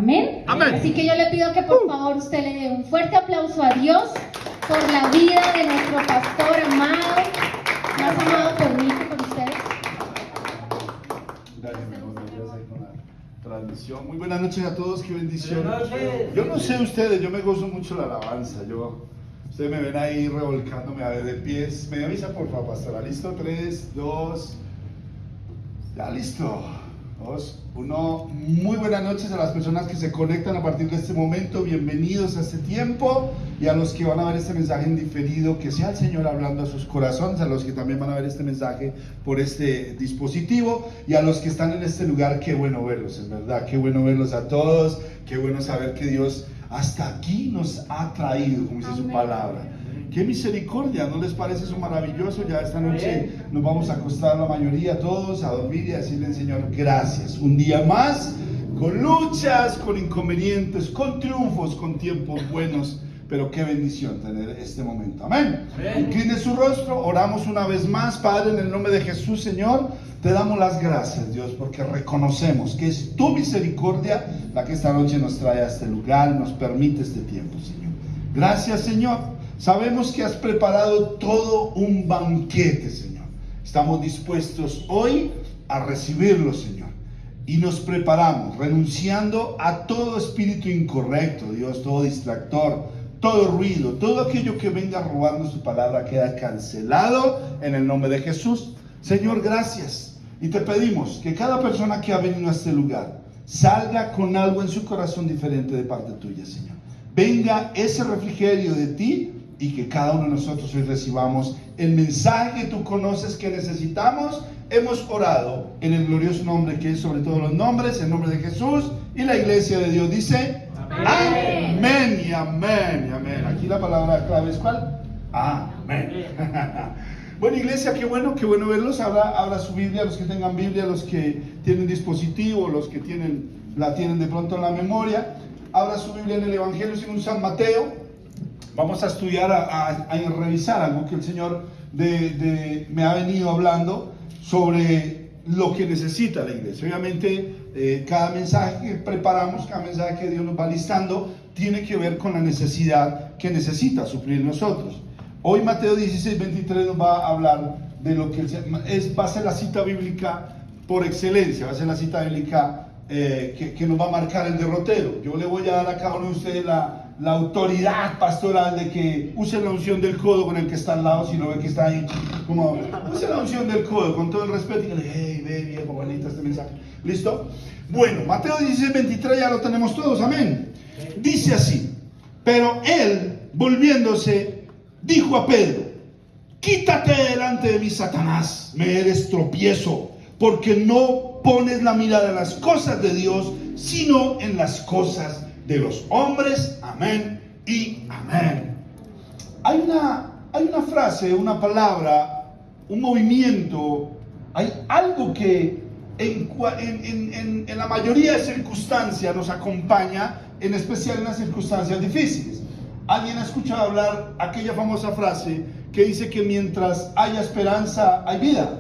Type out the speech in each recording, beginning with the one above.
Amén. Amén. Así que yo le pido que por favor usted le dé un fuerte aplauso a Dios por la vida de nuestro pastor amado, más amado por mí que por ustedes. Gracias, mi amor, gracias ahí con la transmisión. Muy buenas noches a todos, qué bendición. Buenas noches. Yo no sé ustedes, yo me gozo mucho la alabanza. Ustedes me ven ahí revolcándome a ver de pies. Me avisa por favor, pastora. ¿Listo? 3, 2. Ya listo. 2, 1. Muy buenas noches a las personas que se conectan a partir de este momento. Bienvenidos a este tiempo. Y a los que van a ver este mensaje en diferido, que sea el Señor hablando a sus corazones. A los que también van a ver este mensaje por este dispositivo. Y a los que están en este lugar, qué bueno verlos, en verdad. Qué bueno verlos a todos. Qué bueno saber que Dios hasta aquí nos ha traído, como dice su palabra. Qué misericordia, ¿no les parece eso maravilloso? Ya esta noche nos vamos a acostar la mayoría, todos, a dormir y a decirle al Señor gracias. Un día más, con luchas, con inconvenientes, con triunfos, con tiempos buenos. Pero qué bendición tener este momento. Amén. Incline su rostro, oramos una vez más. Padre, en el nombre de Jesús, Señor, te damos las gracias, Dios, porque reconocemos que es tu misericordia la que esta noche nos trae a este lugar, nos permite este tiempo, Señor. Gracias, Señor. Sabemos que has preparado todo un banquete, Señor. Estamos dispuestos hoy a recibirlo, Señor. Y nos preparamos, renunciando a todo espíritu incorrecto, Dios, todo distractor, todo ruido, todo aquello que venga a robarnos tu palabra queda cancelado en el nombre de Jesús. Señor, gracias. Y te pedimos que cada persona que ha venido a este lugar salga con algo en su corazón diferente de parte tuya, Señor. Venga ese refrigerio de ti y que cada uno de nosotros hoy recibamos el mensaje que tú conoces que necesitamos. Hemos orado en el glorioso nombre que es sobre todos los nombres, el nombre de Jesús, y la iglesia de Dios dice amén, amén y amén y amén. Aquí la palabra clave es ¿cuál? Amén. Bueno, iglesia, qué bueno verlos. Abra su Biblia, los que tengan Biblia, los que tienen dispositivo, los que la tienen de pronto en la memoria. Abra su Biblia en el Evangelio según San Mateo. Vamos a estudiar, a revisar algo que el Señor me ha venido hablando sobre lo que necesita la iglesia. Obviamente, cada mensaje que preparamos, cada mensaje que Dios nos va listando, tiene que ver con la necesidad que necesita suplir nosotros. Hoy Mateo 16:23 nos va a hablar de lo que va a ser la cita bíblica por excelencia, va a ser la cita bíblica que nos va a marcar el derrotero. Yo le voy a dar a cada uno de ustedes la autoridad pastoral de que usen la unción del codo con el que está al lado, si lo ve que está ahí, como use la unción del codo con todo el respeto y que le diga, hey, ve viejo, bonito este mensaje. ¿Listo? Bueno, Mateo 16:23 ya lo tenemos todos, amén. Dice así: pero él, volviéndose, dijo a Pedro: quítate delante de mí, Satanás, me eres tropiezo, porque no pones la mirada en las cosas de Dios, sino en las cosas de los hombres. Amén y amén. Hay una frase, una palabra, un movimiento, hay algo que en la mayoría de circunstancias nos acompaña, en especial en las circunstancias difíciles. ¿Alguien ha escuchado hablar aquella famosa frase que dice que mientras haya esperanza hay vida?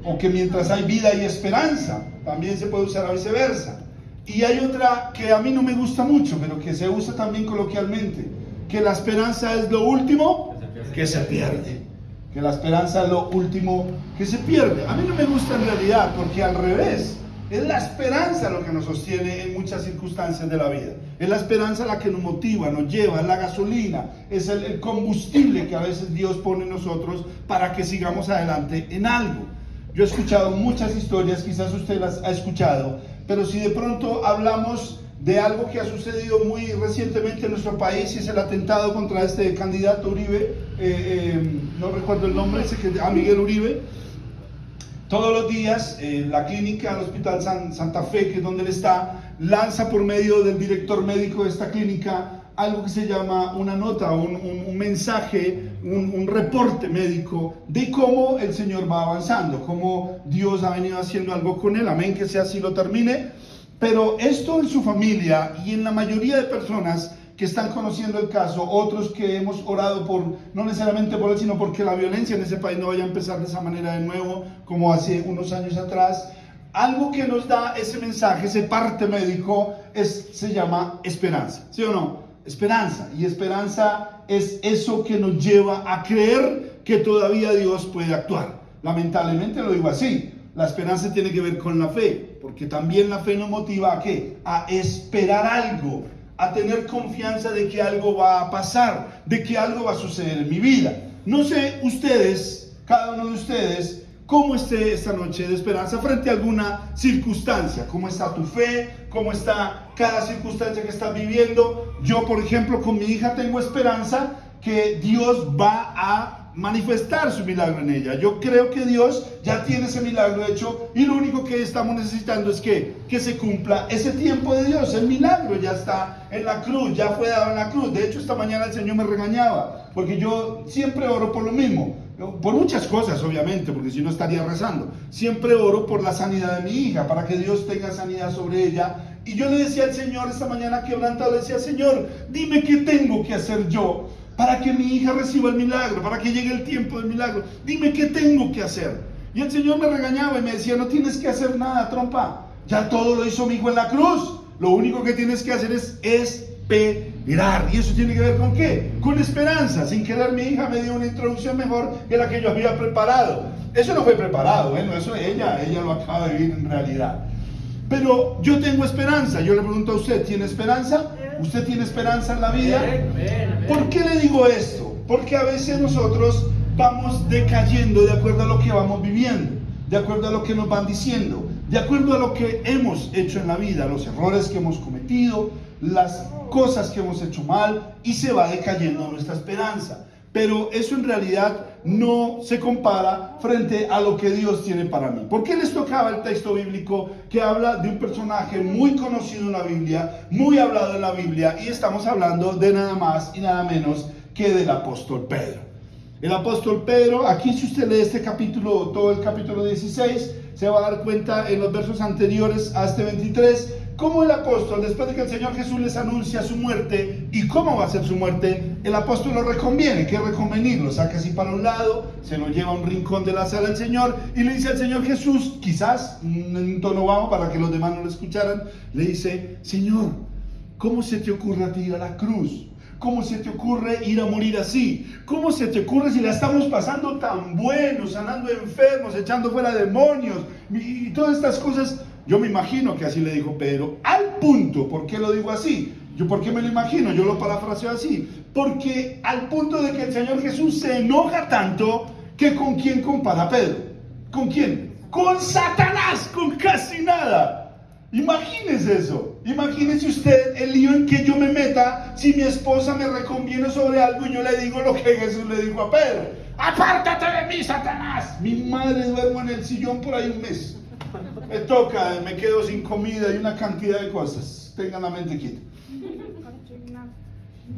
O que mientras hay vida hay esperanza. También se puede usar a viceversa. Y hay otra que a mí no me gusta mucho, pero que se usa también coloquialmente, que la esperanza es lo último que se pierde. Que la esperanza es lo último que se pierde. A mí no me gusta en realidad, porque al revés, es la esperanza lo que nos sostiene en muchas circunstancias de la vida. Es la esperanza la que nos motiva, nos lleva, es la gasolina, es el combustible que a veces Dios pone en nosotros para que sigamos adelante en algo. Yo he escuchado muchas historias, quizás usted las ha escuchado, pero si de pronto hablamos de algo que ha sucedido muy recientemente en nuestro país, y es el atentado contra este candidato Uribe, no recuerdo el nombre, Miguel Uribe. Todos los días la clínica, el Hospital Santa Fe, que es donde él está, lanza por medio del director médico de esta clínica algo que se llama una nota, un mensaje, un reporte médico de cómo el Señor va avanzando, cómo Dios ha venido haciendo algo con él. Amén, que sea así lo termine. Pero esto en su familia y en la mayoría de personas que están conociendo el caso, otros que hemos orado por, no necesariamente por él, sino porque la violencia en ese país no vaya a empezar de esa manera de nuevo, como hace unos años atrás. algo que nos da ese mensaje, ese parte médico, se llama esperanza, ¿sí o no? Esperanza, y esperanza es eso que nos lleva a creer que todavía Dios puede actuar. Lamentablemente lo digo así, la esperanza tiene que ver con la fe, porque también la fe nos motiva ¿a qué? A esperar algo, a tener confianza de que algo va a pasar, de que algo va a suceder en mi vida. No sé ustedes, cada uno de ustedes, cómo esté esta noche de esperanza frente a alguna circunstancia. ¿Cómo está tu fe? ¿Cómo está cada circunstancia que estás viviendo? Yo, por ejemplo, con mi hija tengo esperanza que Dios va a manifestar su milagro en ella. Yo creo que Dios ya tiene ese milagro hecho y lo único que estamos necesitando es que se cumpla ese tiempo de Dios. El milagro ya está en la cruz, ya fue dado en la cruz. De hecho, esta mañana el Señor me regañaba porque yo siempre oro por lo mismo. Por muchas cosas, obviamente, porque si no estaría rezando. Siempre oro por la sanidad de mi hija, para que Dios tenga sanidad sobre ella. Y yo le decía al Señor esta mañana quebrantado, le decía, Señor, dime qué tengo que hacer yo para que mi hija reciba el milagro, para que llegue el tiempo del milagro. Dime qué tengo que hacer. Y el Señor me regañaba y me decía, no tienes que hacer nada, trompa. Ya todo lo hizo mi hijo en la cruz. Lo único que tienes que hacer es esperar. ¿Y eso tiene que ver con qué? Con esperanza. Sin querer, mi hija me dio una introducción mejor que la que yo había preparado. Eso no fue preparado, bueno, eso ella lo acaba de vivir en realidad. Pero yo tengo esperanza. Yo le pregunto a usted, ¿tiene esperanza? ¿Usted tiene esperanza en la vida? ¿Por qué le digo esto? Porque a veces nosotros vamos decayendo de acuerdo a lo que vamos viviendo, de acuerdo a lo que nos van diciendo, de acuerdo a lo que hemos hecho en la vida, los errores que hemos cometido, las cosas que hemos hecho mal, y se va decayendo nuestra esperanza. Pero eso en realidad no se compara frente a lo que Dios tiene para mí. ¿Por qué les tocaba el texto bíblico que habla de un personaje muy conocido en la Biblia, muy hablado en la Biblia? Y estamos hablando de nada más y nada menos que del apóstol Pedro. El apóstol Pedro, aquí si usted lee este capítulo, todo el capítulo 16, se va a dar cuenta en los versos anteriores a este 23, cómo el apóstol, después de que el Señor Jesús les anuncia su muerte y cómo va a ser su muerte, el apóstol lo reconviene. ¿Qué reconvenir? Lo saca así para un lado, se lo lleva a un rincón de la sala del Señor y le dice al Señor Jesús, quizás en un tono bajo para que los demás no lo escucharan, le dice, Señor, ¿cómo se te ocurre a ti ir a la cruz? ¿Cómo se te ocurre ir a morir así? ¿Cómo se te ocurre si la estamos pasando tan bueno, sanando enfermos, echando fuera demonios y todas estas cosas? Yo me imagino que así le dijo Pedro, al punto. ¿Por qué lo digo así? ¿Por qué me lo imagino? Yo lo parafraseo así. Porque al punto de que el Señor Jesús se enoja tanto que ¿con quién compara a Pedro? ¿Con quién? Con Satanás, con casi nada. Imagínese eso. Imagínese usted el lío en que yo me meta si mi esposa me reconviene sobre algo y yo le digo lo que Jesús le dijo a Pedro. ¡Apártate de mí, Satanás! Mi madre duermo en el sillón por ahí un mes. Me toca, me quedo sin comida y una cantidad de cosas. Tengan la mente quieta.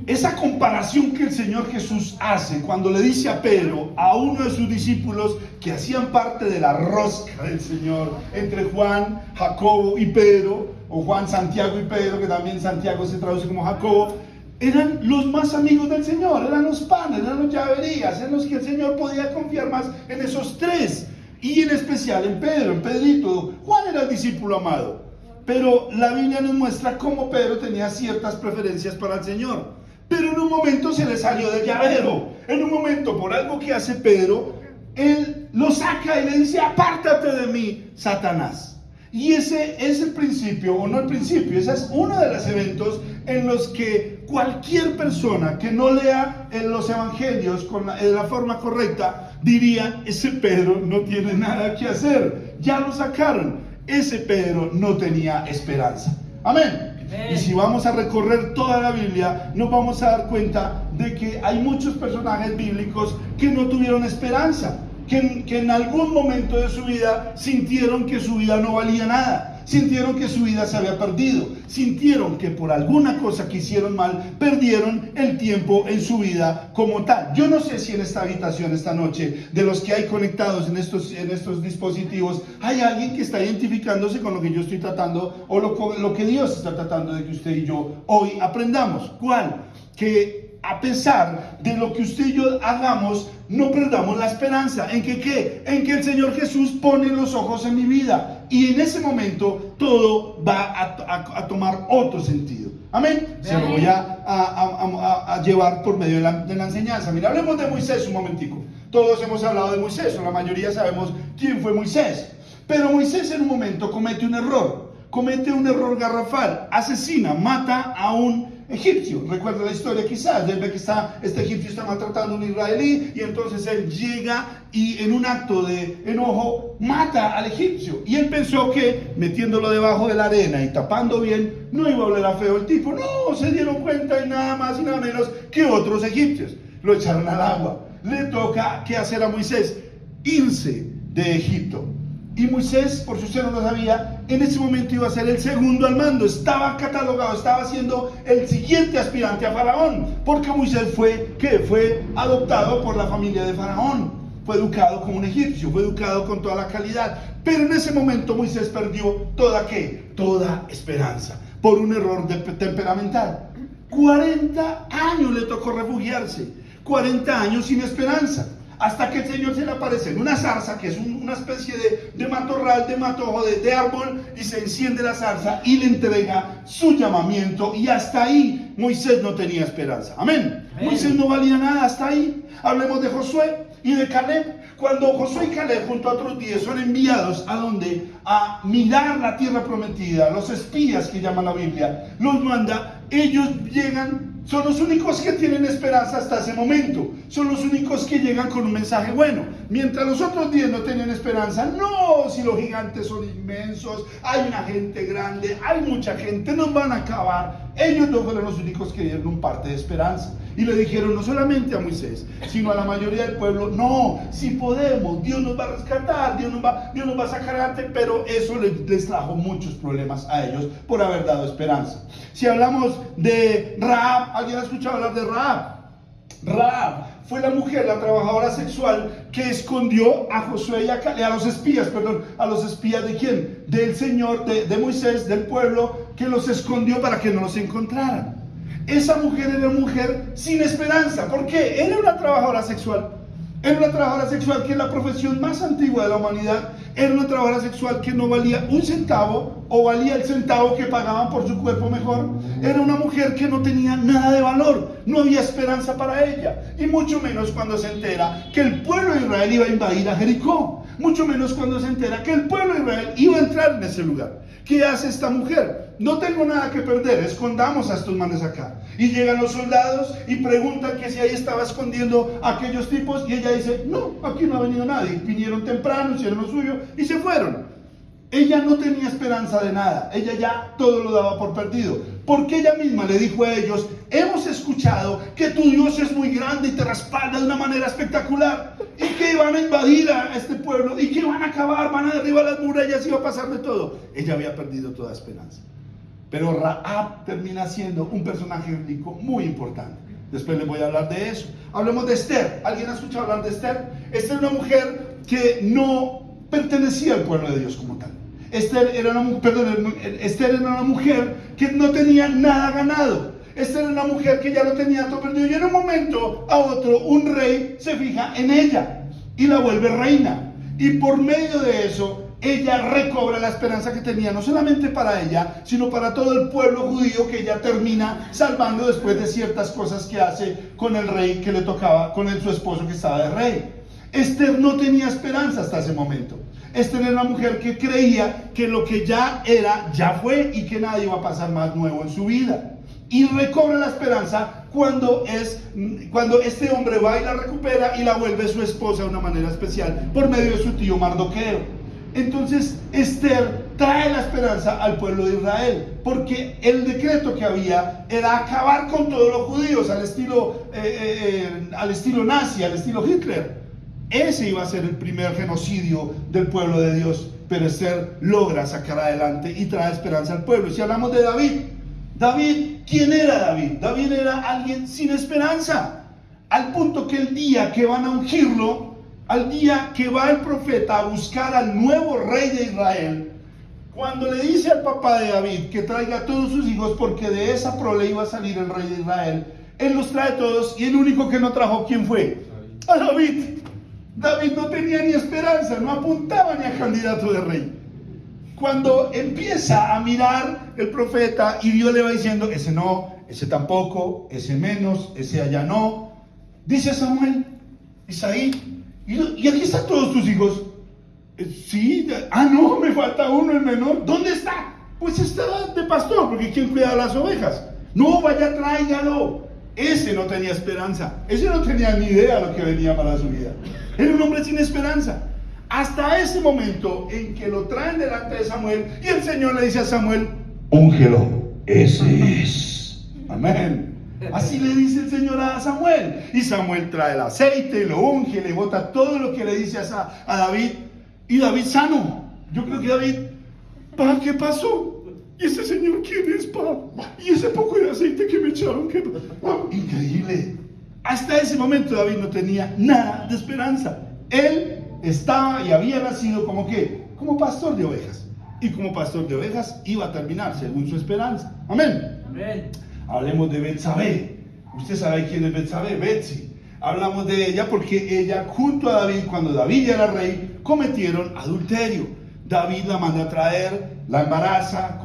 Esa comparación que el Señor Jesús hace cuando le dice a Pedro, a uno de sus discípulos que hacían parte de la rosca del Señor, entre Juan, Jacobo y Pedro, o Juan, Santiago y Pedro, que también Santiago se traduce como Jacobo, eran los más amigos del Señor, eran los panes, eran los llaverías, en los que el Señor podía confiar más en esos tres. Y en especial en Pedro, en Pedrito. Juan era el discípulo amado. Pero la Biblia nos muestra cómo Pedro tenía ciertas preferencias para el Señor. Pero en un momento se le salió del llavero. En un momento, por algo que hace Pedro, él lo saca y le dice, apártate de mí, Satanás. Y ese es el principio, o no el principio, ese es uno de los eventos en los que cualquier persona que no lea en los evangelios de la forma correcta, diría, ese Pedro no tiene nada que hacer, ya lo sacaron, ese Pedro no tenía esperanza. Amén. Y si vamos a recorrer toda la Biblia, nos vamos a dar cuenta de que hay muchos personajes bíblicos que no tuvieron esperanza, que en algún momento de su vida sintieron que su vida no valía nada, sintieron que su vida se había perdido, sintieron que por alguna cosa que hicieron mal, perdieron el tiempo en su vida como tal. Yo no sé si en esta habitación esta noche, de los que hay conectados en estos dispositivos, hay alguien que está identificándose con lo que yo estoy tratando, o lo que Dios está tratando de que usted y yo hoy aprendamos. ¿Cuál? Que a pesar de lo que usted y yo hagamos, no perdamos la esperanza. ¿En que qué? En que el Señor Jesús pone los ojos en mi vida. y en ese momento todo va a tomar otro sentido. Amén. Se lo voy a llevar por medio de la enseñanza. Mira, hablemos de Moisés un momentico. Todos hemos hablado de Moisés, o la mayoría sabemos quién fue Moisés. Pero Moisés en un momento comete un error garrafal, asesina, mata a un egipcio. Recuerda la historia quizás, ve que este egipcio está maltratando a un israelí y entonces él llega y en un acto de enojo mata al egipcio. Y él pensó que metiéndolo debajo de la arena y tapando bien, no iba a oler a feo el tipo. No, se dieron cuenta y nada más y nada menos que otros egipcios. Lo echaron al agua. Le toca, ¿qué hacer a Moisés? Irse de Egipto. Y Moisés, por si usted no lo sabía, en ese momento iba a ser el segundo al mando. Estaba catalogado, estaba siendo el siguiente aspirante a Faraón. Porque Moisés fue adoptado por la familia de Faraón. Fue educado como un egipcio, fue educado con toda la calidad. Pero en ese momento Moisés perdió toda esperanza. Por un error temperamental. 40 años le tocó refugiarse. 40 años sin esperanza. Hasta que el Señor se le aparece en una zarza, que es una especie de matorral, de matojo, de árbol, y se enciende la zarza y le entrega su llamamiento. Y hasta ahí Moisés no tenía esperanza. Amén. Moisés no valía nada hasta ahí. Hablemos de Josué y de Caleb. Cuando Josué y Caleb junto a otros 10 son enviados a donde a mirar la tierra prometida, los espías que llama la Biblia, los manda, ellos llegan. Son los únicos que tienen esperanza hasta ese momento. Son los únicos que llegan con un mensaje bueno. Mientras los otros 10 no tenían esperanza. No, si los gigantes son inmensos, hay una gente grande, hay mucha gente, nos van a acabar. Ellos no fueron los únicos que dieron un parte de esperanza. Y le dijeron no solamente a Moisés, sino a la mayoría del pueblo, no, si podemos, Dios nos va a rescatar, Dios nos va a sacar adelante, pero eso les trajo muchos problemas a ellos por haber dado esperanza. Si hablamos de Rahab, ¿alguien ha escuchado hablar de Rahab? Rahab fue la mujer, la trabajadora sexual que escondió a Josué y a los espías ¿de quién? Del Señor, de Moisés, del pueblo, que los escondió para que no los encontraran. Esa mujer era una mujer sin esperanza. ¿Por qué? Era una trabajadora sexual. Era una trabajadora sexual que es la profesión más antigua de la humanidad. Era una trabajadora sexual que no valía un centavo o valía el centavo que pagaban por su cuerpo mejor. Era una mujer que no tenía nada de valor. No había esperanza para ella. Y mucho menos cuando se entera que el pueblo de Israel iba a invadir a Jericó. Mucho menos cuando se entera que el pueblo de Israel iba a entrar en ese lugar. ¿Qué hace esta mujer? No tengo nada que perder, escondamos a estos manes acá. Y llegan los soldados y preguntan que si ahí estaba escondiendo a aquellos tipos. Y ella dice, no, aquí no ha venido nadie. Vinieron temprano, hicieron lo suyo y se fueron. Ella no tenía esperanza de nada. Ella ya todo lo daba por perdido. Porque ella misma le dijo a ellos, hemos escuchado que tu Dios es muy grande y te respalda de una manera espectacular. Y que van a invadir a este pueblo. Y que van a acabar, van a derribar las murallas y va a pasar de todo. Ella había perdido toda esperanza. Pero Rahab termina siendo un personaje bíblico muy importante. Después les voy a hablar de eso. Hablemos de Esther. ¿Alguien ha escuchado hablar de Esther? Esther era una mujer que no pertenecía al pueblo de Dios como tal. Esther era una mujer que no tenía nada ganado. Esther era una mujer que ya lo tenía todo perdido. Y en un momento a otro, un rey se fija en ella y la vuelve reina. Y por medio de eso, ella recobra la esperanza que tenía, no solamente para ella, sino para todo el pueblo judío que ella termina salvando después de ciertas cosas que hace con el rey que le tocaba, con su esposo que estaba de rey. Esther no tenía esperanza hasta ese momento. Esther era una mujer que creía que lo que ya era, ya fue y que nadie iba a pasar más nuevo en su vida. Y recobra la esperanza cuando este hombre va y la recupera y la vuelve su esposa de una manera especial por medio de su tío Mardoqueo. Entonces Esther trae la esperanza al pueblo de Israel, porque el decreto que había era acabar con todos los judíos al estilo nazi, al estilo Hitler. Ese iba a ser el primer genocidio del pueblo de Dios, pero Esther logra sacar adelante y trae esperanza al pueblo. Y si hablamos de David, ¿quién era David? David era alguien sin esperanza, al punto que el día que van a ungirlo, al día que va el profeta a buscar al nuevo rey de Israel, cuando le dice al papá de David que traiga a todos sus hijos porque de esa prole iba a salir el rey de Israel, él los trae todos y el único que no trajo, ¿quién fue? A David. David no tenía ni esperanza, no apuntaba ni a candidato de rey. cuando empieza a mirar el profeta y Dios le va diciendo, ese no, ese tampoco, ese menos, ese allá no, dice Samuel, Isaí, y aquí están todos tus hijos. Sí, no, me falta uno, el menor. ¿Dónde está? Pues está de pastor, porque ¿quién cuida las ovejas? No, vaya, tráigalo. Ese no tenía esperanza, ese no tenía ni idea de lo que venía para su vida. Era un hombre sin esperanza. Hasta ese momento en que lo traen delante de Samuel y el Señor le dice a Samuel, úngelo, ese es. Amén. Así le dice el Señor a Samuel. Y Samuel trae el aceite, lo unge, le bota todo lo que le dice a David. Y David sano. Yo creo que David, ¿para qué pasó? ¿Y ese señor quién es, pa? ¿Y ese poco de aceite que me echaron? ¿Qué? Increíble. Hasta ese momento David no tenía nada de esperanza. Él estaba y había nacido como ¿qué? Como pastor de ovejas. Y como pastor de ovejas iba a terminar según su esperanza. Amén. Amén. Hablemos de Betsabé. Usted sabe quién es Betsabé, Betsy. Hablamos de ella porque ella junto a David, cuando David ya era rey, cometieron adulterio. David la manda a traer, la embaraza,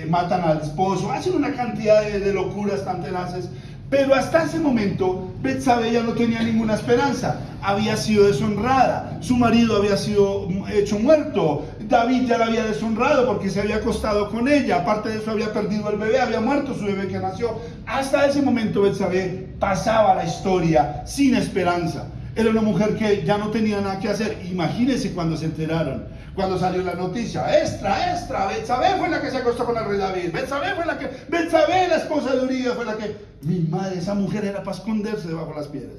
matan al esposo, hacen una cantidad de locuras tan tenaces. Pero hasta ese momento, Betsabé ya no tenía ninguna esperanza. Había sido deshonrada, su marido había sido hecho muerto, David ya la había deshonrado porque se había acostado con ella. Aparte de eso, había perdido el bebé, había muerto su bebé que nació. Hasta ese momento, Betsabé pasaba la historia sin esperanza. Era una mujer que ya no tenía nada que hacer. Imagínense cuando se enteraron, cuando salió la noticia, extra, Betsabé fue la que se acostó con el rey David, Betsabé, la esposa de Urías, fue la que, mi madre, esa mujer era para esconderse debajo de las piedras.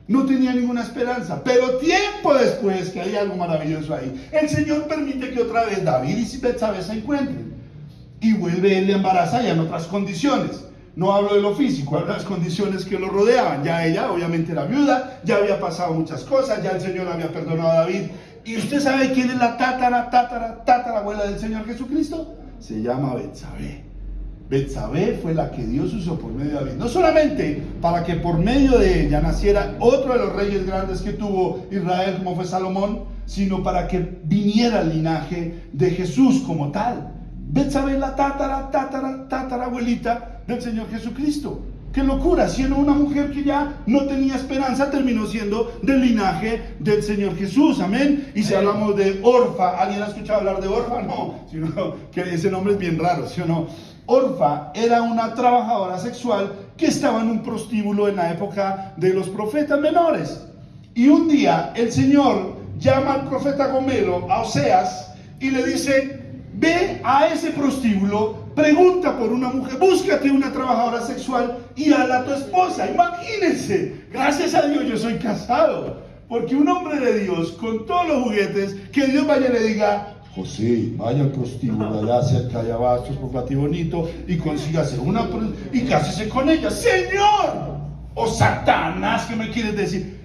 No tenía ninguna esperanza, pero tiempo después, que hay algo maravilloso ahí, el Señor permite que otra vez David y Betsabé se encuentren, y vuelve él, le embaraza ya en otras condiciones. No hablo de lo físico, hablo de las condiciones que lo rodeaban. Ya ella obviamente era viuda, ya había pasado muchas cosas, ya el Señor había perdonado a David. ¿Y usted sabe quién es la tatarabuela del Señor Jesucristo? Se llama Betsabé. Betsabé fue la que Dios usó por medio de David. No solamente para que por medio de ella naciera otro de los reyes grandes que tuvo Israel, como fue Salomón, sino para que viniera el linaje de Jesús como tal. Betsabé es la tatarabuelita del Señor Jesucristo. ¡Qué locura! Siendo una mujer que ya no tenía esperanza, terminó siendo del linaje del Señor Jesús. Amén. Y si hablamos de Orfa, ¿alguien ha escuchado hablar de Orfa? No, sino que ese nombre es bien raro, ¿sí o no? Orfa era una trabajadora sexual que estaba en un prostíbulo en la época de los profetas menores. Y un día el Señor llama al profeta Gomelo, a Oseas, y le dice: ve a ese prostíbulo, pregunta por una mujer, búscate una trabajadora sexual y hazla a tu esposa. Imagínense, gracias a Dios yo soy casado, porque un hombre de Dios con todos los juguetes, que Dios vaya y le diga: José, vaya al prostíbulo allá cerca de Abastos, por Pati Bonito, y consígase una y cásese con ella. ¡Señor! ¡O Satanás! ¿Qué me quieres decir?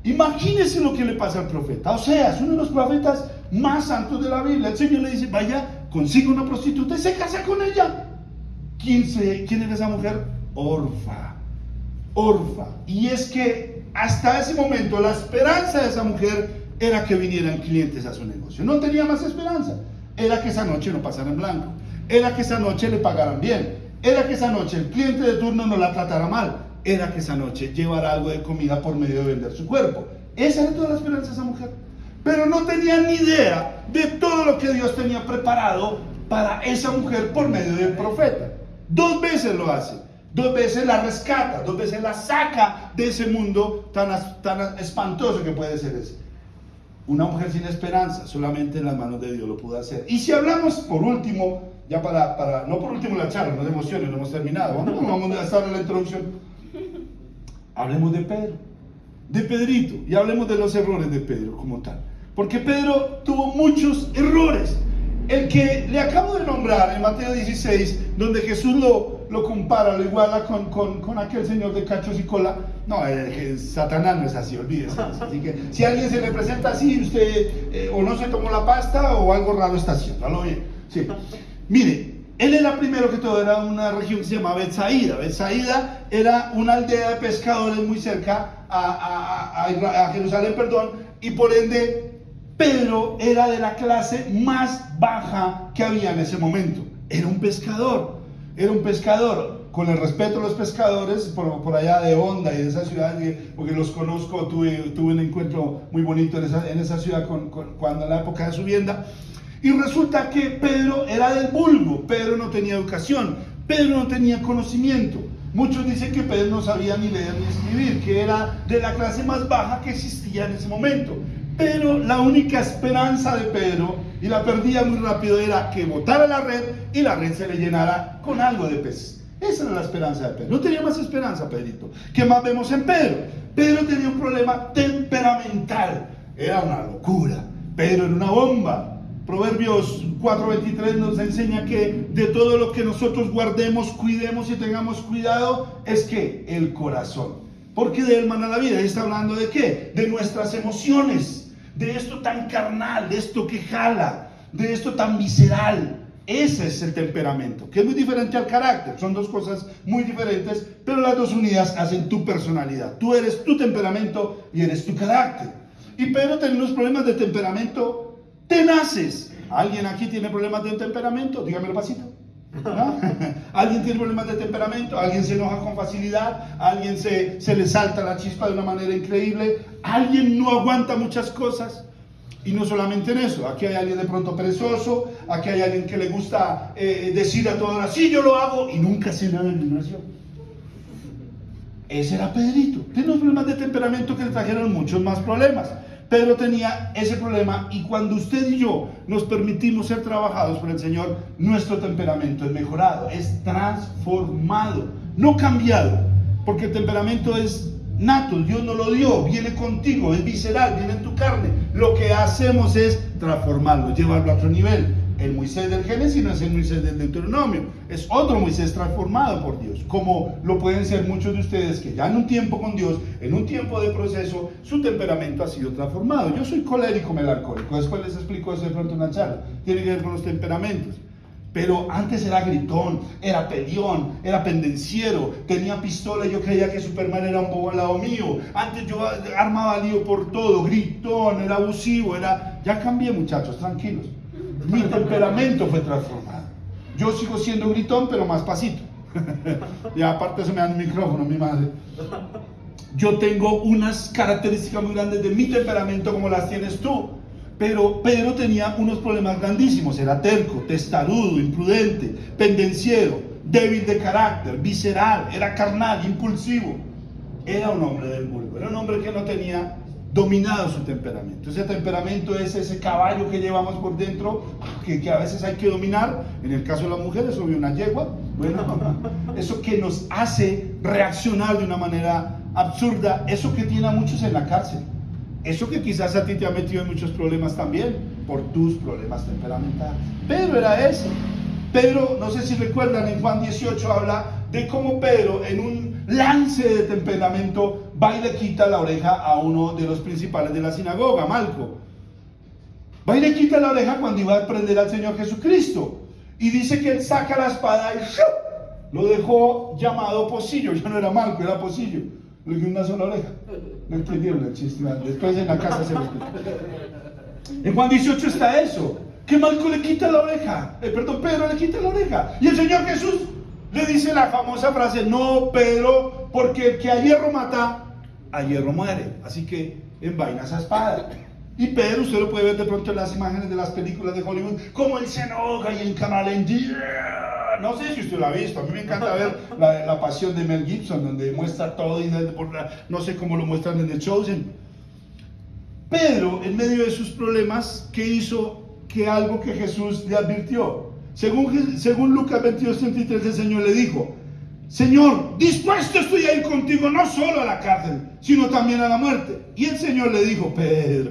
Imagínense lo que le pasa al profeta. O sea, es uno de los profetas más santos de la Biblia. El Señor le dice: vaya, consiga una prostituta y se casa con ella. ¿Quién era esa mujer? Orfa. Y es que hasta ese momento la esperanza de esa mujer era que vinieran clientes a su negocio. No tenía más esperanza. Era que esa noche no pasara en blanco. Era que esa noche le pagaran bien. Era que esa noche el cliente de turno no la tratara mal. Era que esa noche llevara algo de comida por medio de vender su cuerpo. Esa era toda la esperanza de esa mujer. Pero no tenía ni idea de todo lo que Dios tenía preparado para esa mujer por medio del profeta. 2 veces lo hace. 2 veces la rescata. 2 veces la saca de ese mundo tan espantoso que puede ser ese. Una mujer sin esperanza, solamente en las manos de Dios lo pudo hacer. Y si hablamos por último, ya no por último la charla, no de emociones, no hemos terminado. Vamos a estar en la introducción. Hablemos de Pedro, de Pedrito, y hablemos de los errores de Pedro como tal. Porque Pedro tuvo muchos errores. El que le acabo de nombrar en Mateo 16, donde Jesús lo compara, lo iguala con aquel señor de cachos y cola. No, Satanás no es así, olvídese. Así que si a alguien se le presenta así, usted o no se tomó la pasta o algo raro está haciendo. ¿Lo oye? Sí. Mire, él era primero que todo, era una región que se llama Betsaida. Betsaida era una aldea de pescadores muy cerca a Jerusalén, y por ende Pedro era de la clase más baja que había en ese momento. Era un pescador. Con el respeto a los pescadores, por allá de Honda y de esa ciudad, porque los conozco, tuve un encuentro muy bonito en esa ciudad cuando en la época de su vienda. Y resulta que Pedro era del vulgo. Pedro no tenía educación, Pedro no tenía conocimiento. Muchos dicen que Pedro no sabía ni leer ni escribir, que era de la clase más baja que existía en ese momento. Pero la única esperanza de Pedro, y la perdía muy rápido, era que botara la red y la red se le llenara con algo de peces. Esa era la esperanza de Pedro. No tenía más esperanza, Pedrito. ¿Qué más vemos en Pedro? Pedro tenía un problema temperamental. Era una locura. Pedro era una bomba. Proverbios 4:23 nos enseña que de todo lo que nosotros guardemos, cuidemos y tengamos cuidado, es que el corazón. Porque de él mana la vida. Y está hablando de qué? De nuestras emociones. De esto tan carnal, de esto que jala, de esto tan visceral. Ese es el temperamento, que es muy diferente al carácter. Son dos cosas muy diferentes, pero las dos unidas hacen tu personalidad. Tú eres tu temperamento y eres tu carácter. Y Pedro tenía unos problemas de temperamento tenaces. ¿Alguien aquí tiene problemas de temperamento? Dígamelo pasito. ¿No? ¿Alguien tiene problemas de temperamento? ¿Alguien se enoja con facilidad? ¿Alguien se le salta la chispa de una manera increíble? ¿Alguien no aguanta muchas cosas? Y no solamente en eso, aquí hay alguien de pronto perezoso, aquí hay alguien que le gusta decir a toda hora, sí, yo lo hago, y nunca hace nada en la nación. Ese era Pedrito. Tenía unos problemas de temperamento que le trajeron muchos más problemas. Pedro tenía ese problema, y cuando usted y yo nos permitimos ser trabajados por el Señor, nuestro temperamento es mejorado, es transformado, no cambiado, porque el temperamento es nato, Dios nos lo dio, viene contigo, es visceral, viene en tu carne. Lo que hacemos es transformarlo, llevarlo a otro nivel. El Moisés del Génesis no es el Moisés del Deuteronomio, es otro Moisés transformado por Dios, como lo pueden ser muchos de ustedes que ya en un tiempo con Dios, en un tiempo de proceso, su temperamento ha sido transformado. Yo soy colérico melancólico, después les explico eso de pronto en una charla, tiene que ver con los temperamentos. Pero antes era gritón, era peleón, era pendenciero, tenía pistola y yo creía que Superman era un bobo al lado mío. Antes yo armaba lío por todo, gritón, era abusivo, Ya cambié, muchachos, tranquilos. Mi temperamento fue transformado. Yo sigo siendo gritón, pero más pasito. Y aparte eso me dan el micrófono, mi madre. Yo tengo unas características muy grandes de mi temperamento como las tienes tú. Pero Pedro tenía unos problemas grandísimos. Era terco, testarudo, imprudente, pendenciero, débil de carácter, visceral, era carnal, impulsivo. Era un hombre del vulgo, era un hombre que no tenía dominado su temperamento. Ese temperamento es ese caballo que llevamos por dentro, que a veces hay que dominar. En el caso de las mujeres, obvio, una yegua. Bueno, eso que nos hace reaccionar de una manera absurda, eso que tiene a muchos en la cárcel. Eso que quizás a ti te ha metido en muchos problemas también, por tus problemas temperamentales. Pedro era eso. Pedro, no sé si recuerdan, en Juan 18 habla de cómo Pedro, en un lance de temperamento, va y le quita la oreja a uno de los principales de la sinagoga, Malco. Va y le quita la oreja cuando iba a prender al Señor Jesucristo. Y dice que él saca la espada y lo dejó llamado Pocillo. Ya no era Malco, era Pocillo. Le dio una sola oreja. No entendieron el chiste. Después en la casa se lo explico. En Juan 18 está eso. Que Malco le quita la oreja. Pedro le quita la oreja. Y el Señor Jesús le dice la famosa frase: no, Pedro, porque el que a hierro mata, a hierro muere. Así que envaina esa espada. Y Pedro, usted lo puede ver de pronto en las imágenes de las películas de Hollywood, como él se enoja y en cámara lenta. No sé si usted lo ha visto, a mí me encanta ver la pasión de Mel Gibson, donde muestra todo y no sé cómo lo muestran en The Chosen. Pedro, en medio de sus problemas, ¿qué hizo? Que algo que Jesús le advirtió. Según Lucas 22:33, el Señor le dijo: Señor, dispuesto estoy a ir contigo no solo a la cárcel, sino también a la muerte. Y el Señor le dijo: Pedro,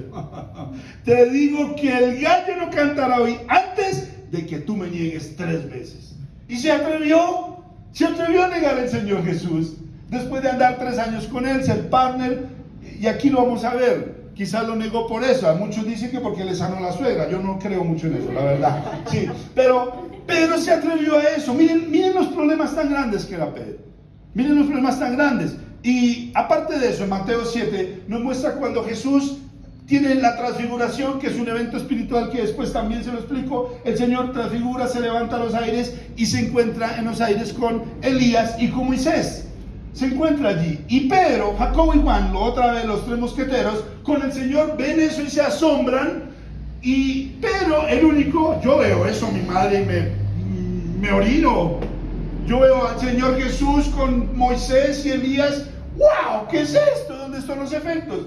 te digo que el gallo no cantará hoy antes de que tú me niegues 3 veces. Y se atrevió a negar al Señor Jesús, después de andar 3 años con él, ser partner, y aquí lo vamos a ver. Quizás lo negó por eso. A muchos dicen que porque le sanó la suegra. Yo no creo mucho en eso, la verdad. Sí, pero Pedro se atrevió a eso. Miren los problemas tan grandes que era Pedro. Miren los problemas tan grandes. Y aparte de eso, en Mateo 7 nos muestra cuando Jesús tienen la transfiguración, que es un evento espiritual que después también se lo explico. El Señor transfigura, se levanta a los aires y se encuentra en los aires con Elías y con Moisés. Se encuentra allí. Y Pedro, Jacobo y Juan, otra vez los tres mosqueteros, con el Señor ven eso y se asombran. Y Pedro, el único, yo veo eso, mi madre, y me orino. Yo veo al Señor Jesús con Moisés y Elías. ¡Wow! ¿Qué es esto? ¿Dónde están los efectos?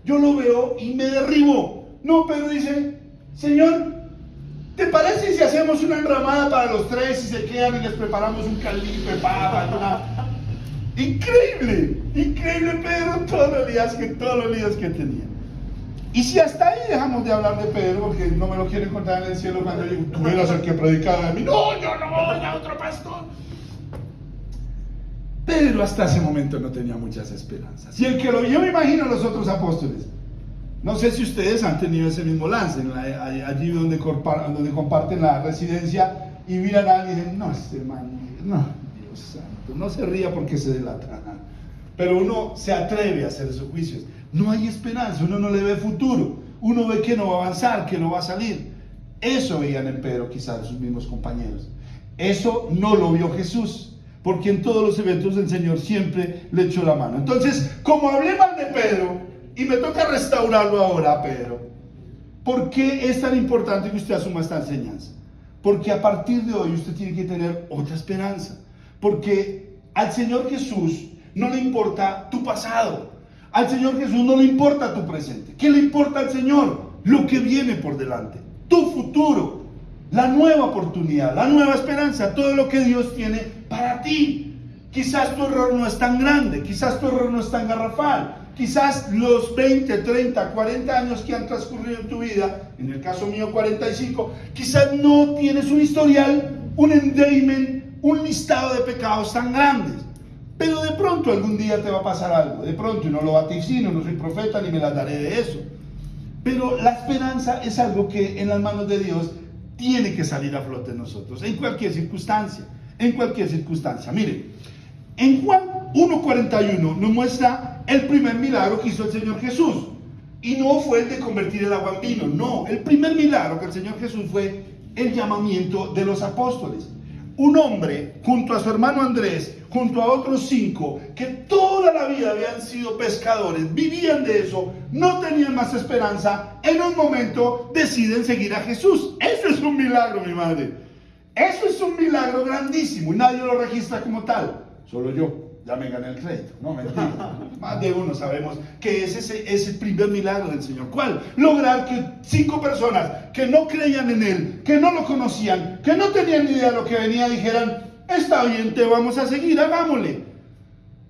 Yo lo veo y me derribo. No, Pedro dice, Señor, ¿te parece si hacemos una enramada para los tres y se quedan y les preparamos un caldito de papa? Increíble, increíble Pedro, todos los líos que tenía. Y si hasta ahí dejamos de hablar de Pedro, porque no me lo quiero encontrar en el cielo cuando yo digo, tú eras el que predicaba de mí. No, yo no, era otro pastor. Pedro hasta ese momento no tenía muchas esperanzas. Y el que lo vio, me imagino, los otros apóstoles. No sé si ustedes han tenido ese mismo lance, allí donde comparten la residencia y miran a alguien y dicen, no, este man, no, Dios santo, no se ría porque se delata. Pero uno se atreve a hacer esos juicios. No hay esperanza, uno no le ve futuro, uno ve que no va a avanzar, que no va a salir. Eso veían en Pedro quizás sus mismos compañeros. Eso no lo vio Jesús, porque en todos los eventos del Señor siempre le echó la mano. Entonces, como hablé mal de Pedro, y me toca restaurarlo ahora a Pedro, ¿por qué es tan importante que usted asuma esta enseñanza? Porque a partir de hoy usted tiene que tener otra esperanza. Porque al Señor Jesús no le importa tu pasado. Al Señor Jesús no le importa tu presente. ¿Qué le importa al Señor? Lo que viene por delante, tu futuro, la nueva oportunidad, la nueva esperanza, todo lo que Dios tiene para ti. Quizás tu error no es tan grande, quizás tu error no es tan garrafal, quizás los 20, 30, 40 años que han transcurrido en tu vida, en el caso mío 45, quizás no tienes un historial, un endowment, un listado de pecados tan grandes. Pero de pronto algún día te va a pasar algo, de pronto, y no lo vaticino, no soy profeta ni me las daré de eso. Pero la esperanza es algo que en las manos de Dios tiene que salir a flote en nosotros, en cualquier circunstancia, en cualquier circunstancia. Mire, en Juan 1:41 nos muestra el primer milagro que hizo el Señor Jesús. Y no fue el de convertir el agua en vino, no. El primer milagro que el Señor Jesús fue el llamamiento de los apóstoles. Un hombre, junto a su hermano Andrés, junto a otros 5, que toda la vida habían sido pescadores, vivían de eso, no tenían más esperanza, en un momento deciden seguir a Jesús. Eso es un milagro, mi madre. Eso es un milagro grandísimo y nadie lo registra como tal. Solo yo, ya me gané el crédito. No, mentira. Más de uno sabemos que es el primer milagro del Señor. ¿Cuál? Lograr que 5 personas que no creían en Él, que no lo conocían, que no tenían ni idea de lo que venía, dijeran, está bien, te vamos a seguir, hagámosle.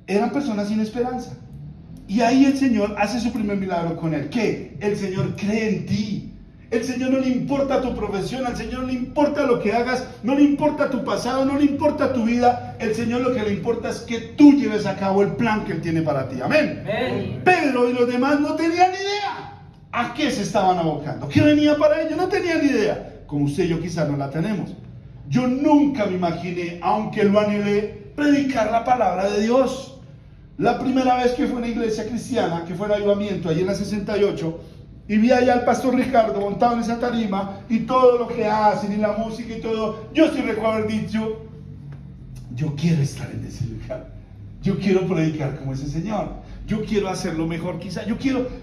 Eran personas sin esperanza. Y ahí el Señor hace su primer milagro con él. ¿Qué? El Señor cree en ti. El Señor no le importa tu profesión, al Señor no le importa lo que hagas, no le importa tu pasado, no le importa tu vida. El Señor lo que le importa es que tú lleves a cabo el plan que Él tiene para ti. Amén. Amén. Pedro y los demás no tenían ni idea a qué se estaban abocando, qué venía para ellos, no tenían ni idea. Como usted y yo quizás no la tenemos. Yo nunca me imaginé, aunque lo anhelé, predicar la palabra de Dios. La primera vez que fue a una iglesia cristiana, que fue el Avivamiento, allí en la 68, y vi allá al pastor Ricardo montado en esa tarima, y todo lo que hacen, y la música y todo, yo sí recuerdo haber dicho, yo quiero estar en ese lugar, yo quiero predicar como ese señor, yo quiero hacerlo mejor quizá,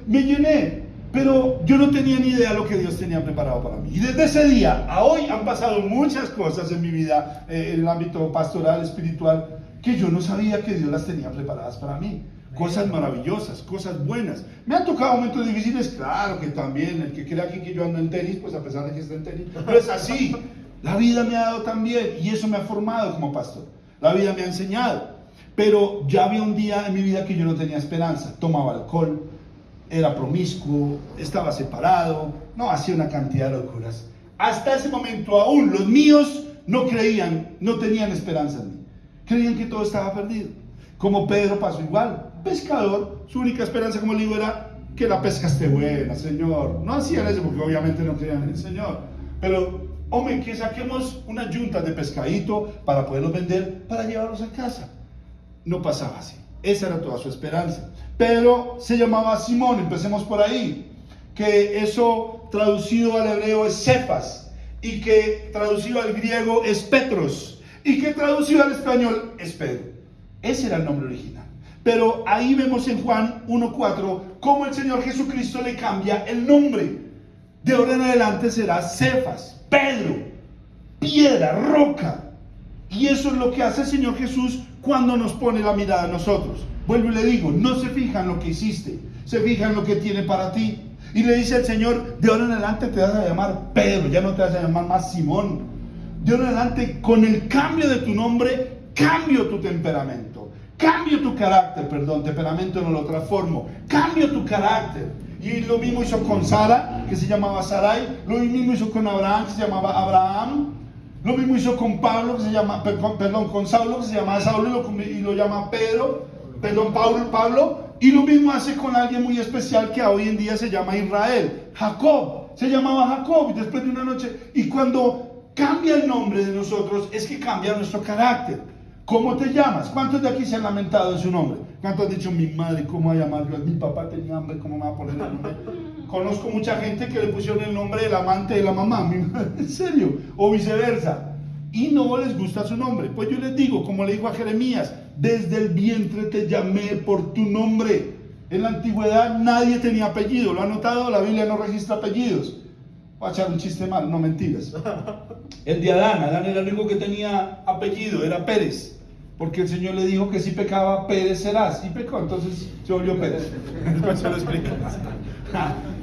me llené, pero yo no tenía ni idea de lo que Dios tenía preparado para mí. Y desde ese día a hoy han pasado muchas cosas en mi vida, en el ámbito pastoral, espiritual, que yo no sabía que Dios las tenía preparadas para mí. Cosas maravillosas, cosas buenas. Me han tocado momentos difíciles, claro que también. El que crea aquí que yo ando en tenis, pues a pesar de que esté en tenis, pero es así. La vida me ha dado también, y eso me ha formado como pastor. La vida me ha enseñado. Pero ya había un día en mi vida que yo no tenía esperanza. Tomaba alcohol, era promiscuo, estaba separado, no, hacía una cantidad de locuras. Hasta ese momento aún los míos no creían, no tenían esperanza en mí. Creían que todo estaba perdido. Como Pedro pasó igual. Pescador, su única esperanza, como le digo, era que la pesca esté buena, Señor. No hacían eso porque obviamente no creían en el Señor. Pero, hombre, que saquemos unas yuntas de pescadito para poderlos vender, para llevarlos a casa. No pasaba así. Esa era toda su esperanza. Pedro se llamaba Simón, empecemos por ahí. que eso traducido al hebreo es Cefas, y que traducido al griego es Petros, y que traducido al español es Pedro. Ese era el nombre original. Pero ahí vemos en Juan 1:4 cómo el Señor Jesucristo le cambia el nombre. De ahora en adelante será Cefas, Pedro, piedra, roca. Y eso es lo que hace el Señor Jesús cuando nos pone la mirada a nosotros. Vuelvo y le digo, no se fija en lo que hiciste, se fija en lo que tiene para ti. Y le dice el Señor, de ahora en adelante te vas a llamar Pedro, ya no te vas a llamar más Simón. De ahora en adelante, con el cambio de tu nombre, cambio tu temperamento, cambio tu carácter, perdón, temperamento no lo transformo, cambio tu carácter. Y lo mismo hizo con Sara, que se llamaba Sarai, lo mismo hizo con Abraham, que se llamaba Abraham. Lo mismo hizo con Pablo, que se llama, con Saulo, que se llama Saulo y lo llama Pablo. Y lo mismo hace con alguien muy especial que hoy en día se llama Israel, Jacob. Se llamaba Jacob y después de una noche. Y cuando cambia el nombre de nosotros, es que cambia nuestro carácter. ¿Cómo te llamas? ¿Cuántos de aquí se han lamentado de su nombre? ¿Cuántos han dicho, mi madre, cómo va a llamarlo? Mi papá tenía hambre, ¿cómo me va a poner el nombre? Conozco mucha gente que le pusieron el nombre del amante de la mamá, mi madre, en serio, o viceversa, y no les gusta su nombre. Pues yo les digo, como le digo a Jeremías, desde el vientre te llamé por tu nombre. En la antigüedad nadie tenía apellido, ¿lo han notado? La Biblia no registra apellidos. Voy a echar un chiste mal, no mentiras. El de Adán era el único que tenía apellido, era Pérez. Porque el Señor le dijo que si pecaba, Pérez serás. Y pecó, entonces se volvió Pérez. Después se lo explico.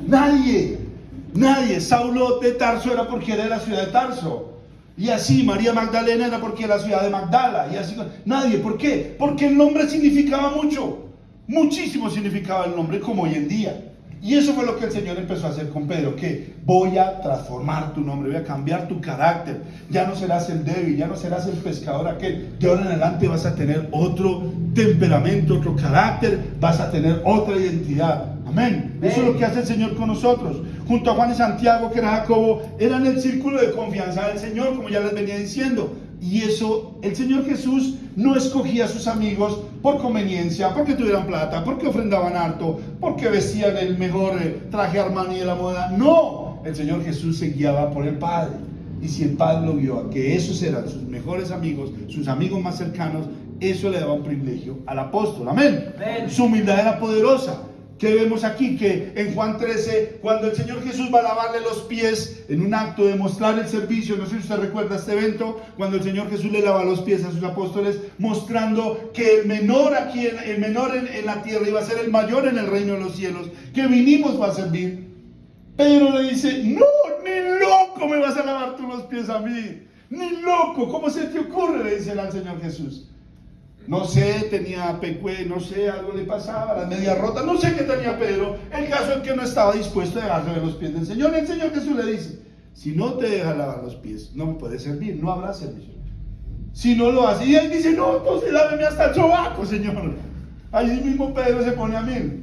Nadie. Saulo de Tarso era porque era de la ciudad de Tarso. Y así, María Magdalena era porque era la ciudad de Magdala. Y así, nadie. ¿Por qué? Porque el nombre significaba mucho. Muchísimo significaba el nombre, como hoy en día. Y eso fue lo que el Señor empezó a hacer con Pedro, que voy a transformar tu nombre, voy a cambiar tu carácter. Ya no serás el débil, ya no serás el pescador aquel. De ahora en adelante vas a tener otro temperamento, otro carácter, vas a tener otra identidad. Amén. Eso es lo que hace el Señor con nosotros. Junto a Juan y Santiago, que era Jacobo, eran el círculo de confianza del Señor, como ya les venía diciendo. Y eso, el Señor Jesús no escogía a sus amigos por conveniencia, porque tuvieran plata, porque ofrendaban harto, porque vestían el mejor traje Armani de la moda. No, el Señor Jesús se guiaba por el Padre. Y si el Padre lo vio a que esos eran sus mejores amigos, sus amigos más cercanos, eso le daba un privilegio al apóstol. Amén. Amén. Su humildad era poderosa. Que vemos aquí que en Juan 13, cuando el Señor Jesús va a lavarle los pies en un acto de mostrar el servicio, no sé si usted recuerda este evento, cuando el Señor Jesús le lava los pies a sus apóstoles, mostrando que el menor aquí, el menor en la tierra iba a ser el mayor en el reino de los cielos, que vinimos para servir. Pedro le dice, no, ni loco me vas a lavar tú los pies a mí, ni loco, ¿cómo se te ocurre? Le dice al Señor Jesús. No sé, tenía pecue, no sé, algo le pasaba, las medias rotas, no sé qué tenía Pedro. El caso es que no estaba dispuesto a dejarle los pies del Señor. El Señor Jesús le dice, si no te dejas lavar los pies, no me puedes servir, no habrá servicio. Si no lo hace, y él dice, no, entonces láveme hasta el sobaco, Señor. Allí mismo Pedro se pone a mí.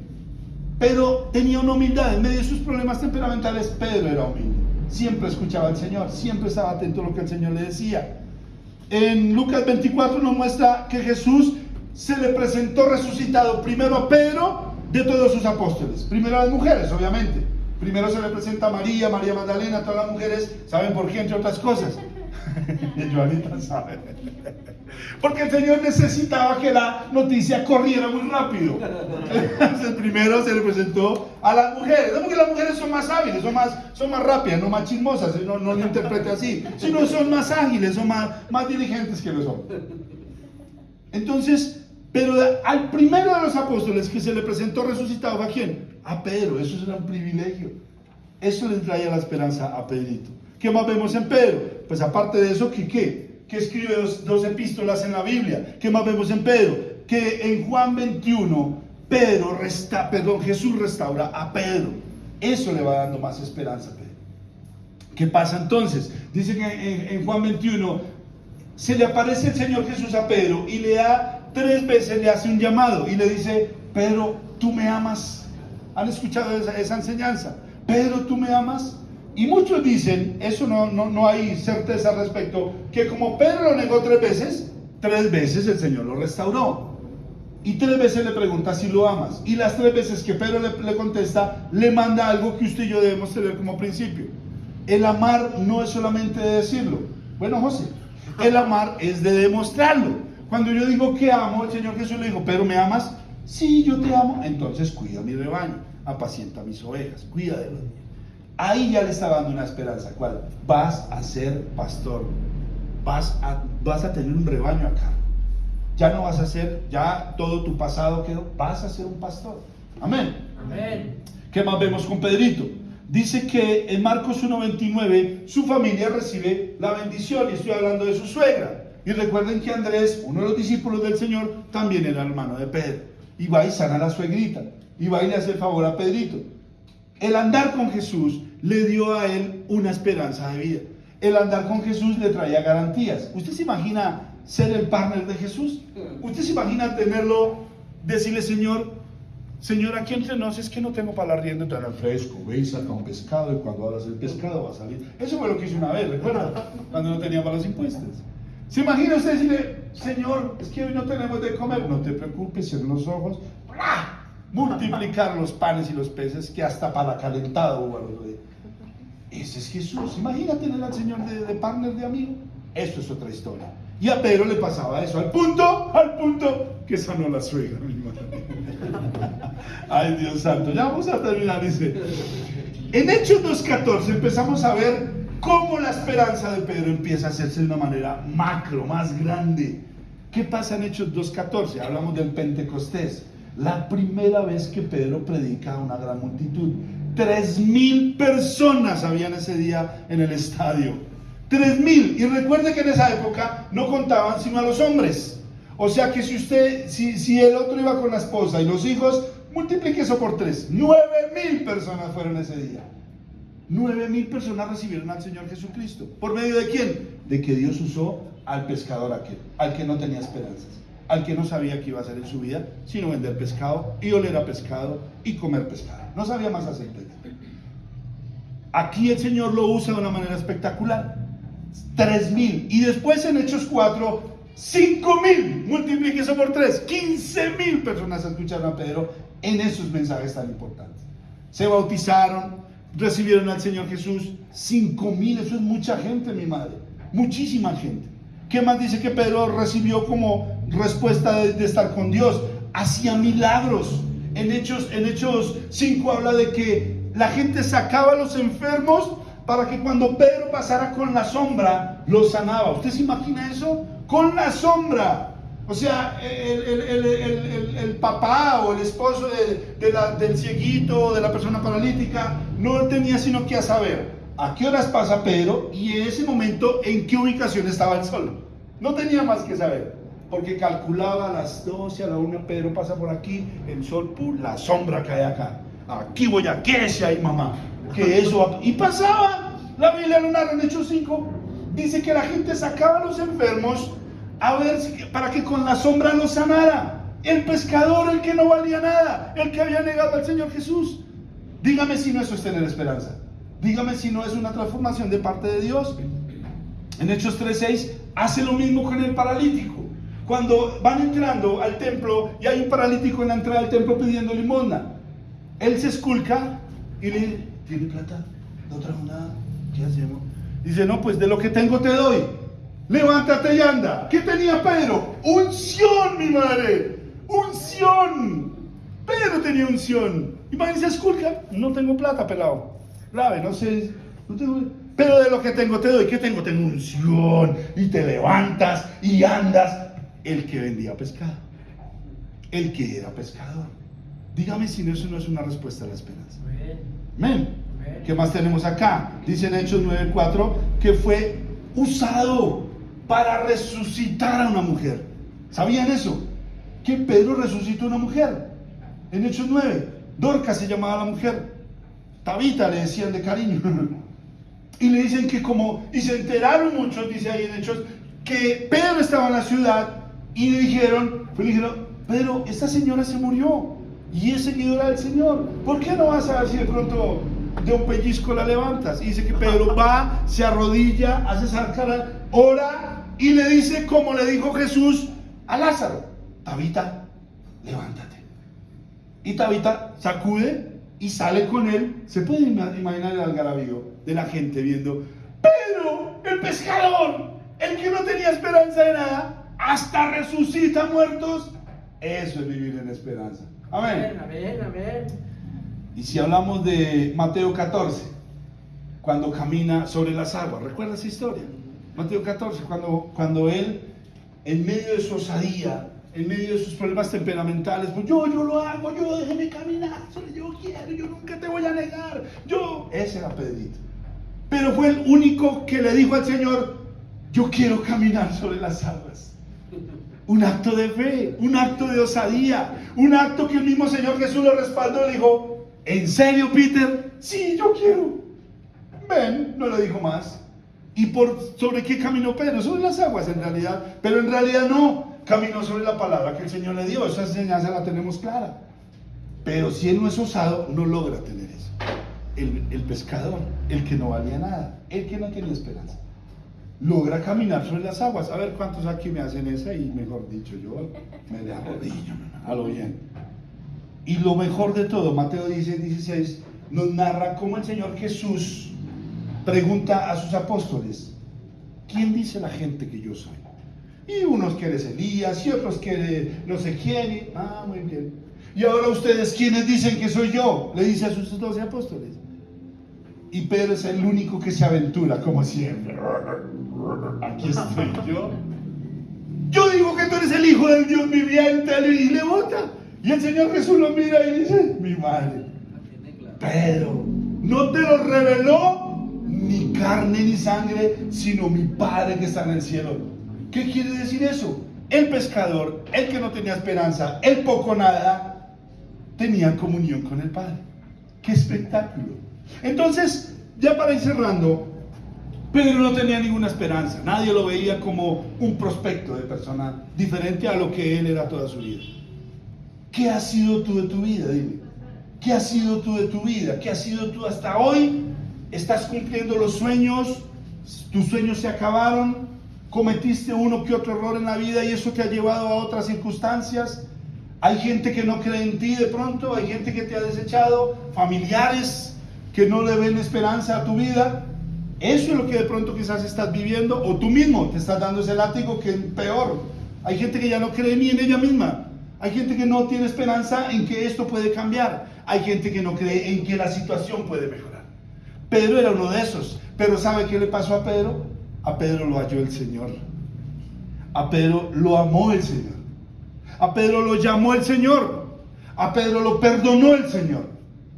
Pero tenía una humildad, en medio de sus problemas temperamentales, Pedro era humilde. Siempre escuchaba al Señor, siempre estaba atento a lo que el Señor le decía. En Lucas 24 nos muestra que Jesús se le presentó resucitado primero a Pedro de todos sus apóstoles, primero a las mujeres, obviamente. Primero se le presenta a María Magdalena, a todas las mujeres. ¿Saben por qué? Entre otras cosas. Joanita sabe. Porque el Señor necesitaba que la noticia corriera muy rápido. Entonces primero se le presentó a las mujeres. No porque las mujeres son más hábiles, son más rápidas, no más chismosas, no lo interprete así, sino son más ágiles, son más diligentes que los hombres. Entonces, pero al primero de los apóstoles que se le presentó resucitado, ¿a quién? A Pedro. Eso era un privilegio. Eso le traía la esperanza a Pedrito. ¿Qué más vemos en Pedro? Pues aparte de eso, ¿qué escribe dos epístolas en la Biblia? ¿Qué más vemos en Pedro? Que en Juan 21, Jesús restaura a Pedro. Eso le va dando más esperanza a Pedro. ¿Qué pasa entonces? Dice que en Juan 21 se le aparece el Señor Jesús a Pedro y le da 3 veces, le hace un llamado y le dice, Pedro, ¿tú me amas? ¿Han escuchado esa enseñanza? Pedro, ¿tú me amas? Y muchos dicen, eso no hay certeza al respecto, que como Pedro lo negó 3 veces el Señor lo restauró. y 3 veces le pregunta si lo amas. Y las 3 veces que Pedro le contesta, le manda algo que usted y yo debemos tener como principio. El amar no es solamente de decirlo. Bueno, José, el amar es de demostrarlo. Cuando yo digo que amo, el Señor Jesús le dijo, Pedro, ¿me amas? Sí, yo te amo. Entonces cuida mi rebaño, apacienta mis ovejas, cuida de los míos. Ahí ya le está dando una esperanza. ¿Cuál? Vas a ser pastor. Vas a tener un rebaño acá. Ya no vas a ser, ya todo tu pasado quedó. Vas a ser un pastor. Amén. Amén. ¿Qué más vemos con Pedrito? Dice que en Marcos 1:29 su familia recibe la bendición, y estoy hablando de su suegra. Y recuerden que Andrés, uno de los discípulos del Señor, también era hermano de Pedro. Y va y sana a la suegrita, y va y le hace el favor a Pedrito. El andar con Jesús le dio a él una esperanza de vida. El andar con Jesús le traía garantías. ¿Usted se imagina ser el partner de Jesús? ¿Usted se imagina tenerlo, decirle, Señor, aquí entre nos es que no tengo para la rienda tan al fresco, ve y saca un pescado, y cuando abras el pescado va a salir? Eso fue lo que hice una vez, ¿recuerda? Cuando no tenía para los impuestos. ¿Se imagina usted decirle, Señor, es que hoy no tenemos de comer? No te preocupes, cierra los ojos, ¡blah! Multiplicar los panes y los peces, que hasta para calentado hubo algo de... Ese es Jesús. Imagina tener al Señor de partner, de amigo. Esto es otra historia. Y a Pedro le pasaba eso, al punto que sanó la suegra, mi madre. Ay, Dios santo, ya vamos a terminar, dice. En Hechos 2:14 empezamos a ver cómo la esperanza de Pedro empieza a hacerse de una manera macro, más grande. ¿Qué pasa en Hechos 2:14? Hablamos del Pentecostés, la primera vez que Pedro predica a una gran multitud. 3,000 personas habían ese día en el estadio. 3,000. Y recuerde que en esa época no contaban sino a los hombres. O sea que si el otro iba con la esposa y los hijos, multiplique eso por 3. 9,000 personas fueron ese día. 9,000 personas recibieron al Señor Jesucristo. ¿Por medio de quién? De que Dios usó al pescador aquel, al que no tenía esperanzas, al que no sabía qué iba a hacer en su vida, sino vender pescado y oler a pescado y comer pescado. No sabía más aceite. Aquí el Señor lo usa de una manera espectacular. 3,000. Y después en Hechos 4, 5,000. Multiplique eso por 3. 15,000 personas escucharon a Pedro en esos mensajes tan importantes. Se bautizaron, recibieron al Señor Jesús. 5,000, eso es mucha gente, mi madre. Muchísima gente. ¿Qué más dice que Pedro recibió como respuesta de estar con Dios? Hacía milagros. En Hechos 5 habla de que la gente sacaba a los enfermos para que cuando Pedro pasara con la sombra, los sanaba. ¿Usted se imagina eso? Con la sombra. O sea, el papá o el esposo del cieguito, de la persona paralítica, no tenía sino que a saber a qué horas pasa Pedro y en ese momento en qué ubicación estaba el sol. No tenía más que saber, porque calculaba a las 12, a la 1, Pedro pasa por aquí, el sol, la sombra cae acá. Aquí voy a, ¿qué es ahí, mamá? Que eso, y pasaba. La Biblia lo narra en Hechos 5, dice que la gente sacaba a los enfermos a ver para que con la sombra los sanara. El pescador, el que no valía nada, el que había negado al Señor Jesús. Dígame si no eso es tener esperanza. Dígame si no es una transformación de parte de Dios. En Hechos 3:6 hace lo mismo con el paralítico. Cuando van entrando al templo y hay un paralítico en la entrada del templo pidiendo limosna, él se esculca y le dice, ¿tiene plata? ¿No trajo nada? ¿Qué hacemos? Dice, no, pues de lo que tengo te doy. Levántate y anda. ¿Qué tenía Pedro? Unción, mi madre. Unción. Pedro tenía unción. Imagínense, esculca. No tengo plata, pelado. Grave, no sé. No tengo... Pero de lo que tengo te doy. ¿Qué tengo? Tengo unción. Y te levantas y andas. El que vendía pescado. El que era pescador. Dígame si eso no es una respuesta a la esperanza. Amén. ¿Qué más tenemos acá? Dice en Hechos 9:4 que fue usado para resucitar a una mujer. ¿Sabían eso? Que Pedro resucitó a una mujer. En Hechos 9, Dorcas se llamaba la mujer. Tabita le decían de cariño. Y le dicen que y se enteraron muchos, dice ahí en Hechos, que Pedro estaba en la ciudad y le dijeron, Pedro, esta señora se murió y es seguidora del Señor. ¿Por qué no vas a ver si de pronto de un pellizco la levantas? Y dice que Pedro va, se arrodilla, hace esa cara, ora y le dice como le dijo Jesús a Lázaro, Tabita, levántate. Y Tabita sacude y sale con él. Se puede imaginar el algarabío de la gente viendo: Pedro, el pescador, el que no tenía esperanza de nada, hasta resucita muertos. Eso es vivir en esperanza. Amén. Amén, amén. Y si hablamos de Mateo 14, cuando camina sobre las aguas, ¿recuerda esa historia? Mateo 14, cuando él, en medio de su osadía, en medio de sus problemas temperamentales, pues yo lo hago, yo déjeme caminar, yo quiero, yo nunca te voy a negar, ese era Pedrito. Pero fue el único que le dijo al Señor: yo quiero caminar sobre las aguas. Un acto de fe, un acto de osadía, un acto que el mismo Señor Jesús lo respaldó y le dijo: ¿en serio, Peter? Sí, yo quiero. Ven, no le dijo más. ¿Y sobre qué caminó Pedro? Sobre las aguas en realidad, pero en realidad no, caminó sobre la palabra que el Señor le dio. Esa enseñanza la tenemos clara. Pero si él no es osado, no logra tener eso. El pescador, el que no valía nada, el que no tiene esperanza, logra caminar sobre las aguas. A ver cuántos aquí me hacen esa, y mejor dicho, yo me le arrodillo, a lo bien. Y lo mejor de todo, Mateo 16 nos narra cómo el Señor Jesús pregunta a sus apóstoles: ¿quién dice la gente que yo soy? Y unos que eres Elías, y otros que no sé quién. Muy bien. Y ahora ustedes, ¿quiénes dicen que soy yo? Le dice a sus 12 apóstoles. Y Pedro es el único que se aventura, como siempre. Aquí estoy yo. Yo digo que tú eres el Hijo del Dios viviente, y le bota. Y el Señor Jesús lo mira y dice: mi madre, Pedro, no te lo reveló ni carne ni sangre, sino mi Padre que está en el cielo. ¿Qué quiere decir eso? El pescador, el que no tenía esperanza, el poco nada, tenía comunión con el Padre. ¡Qué espectáculo! Entonces, ya para ir cerrando, Pedro no tenía ninguna esperanza. Nadie lo veía como un prospecto de persona diferente a lo que él era toda su vida. ¿Qué has sido tú de tu vida? Dime. ¿Qué has sido tú de tu vida? ¿Qué has sido tú hasta hoy? ¿Estás cumpliendo los sueños? ¿Tus sueños se acabaron? ¿Cometiste uno que otro error en la vida y eso te ha llevado a otras circunstancias? Hay gente que no cree en ti de pronto, hay gente que te ha desechado, familiares que no le ven esperanza a tu vida. Eso es lo que de pronto quizás estás viviendo, o tú mismo te estás dando ese látigo, que es peor. Hay gente que ya no cree ni en ella misma. Hay gente que no tiene esperanza en que esto puede cambiar. Hay gente que no cree en que la situación puede mejorar. Pedro era uno de esos. Pero ¿sabe qué le pasó a Pedro? A Pedro lo halló el Señor. A Pedro lo amó el Señor. A Pedro lo llamó el Señor. A Pedro lo perdonó el Señor.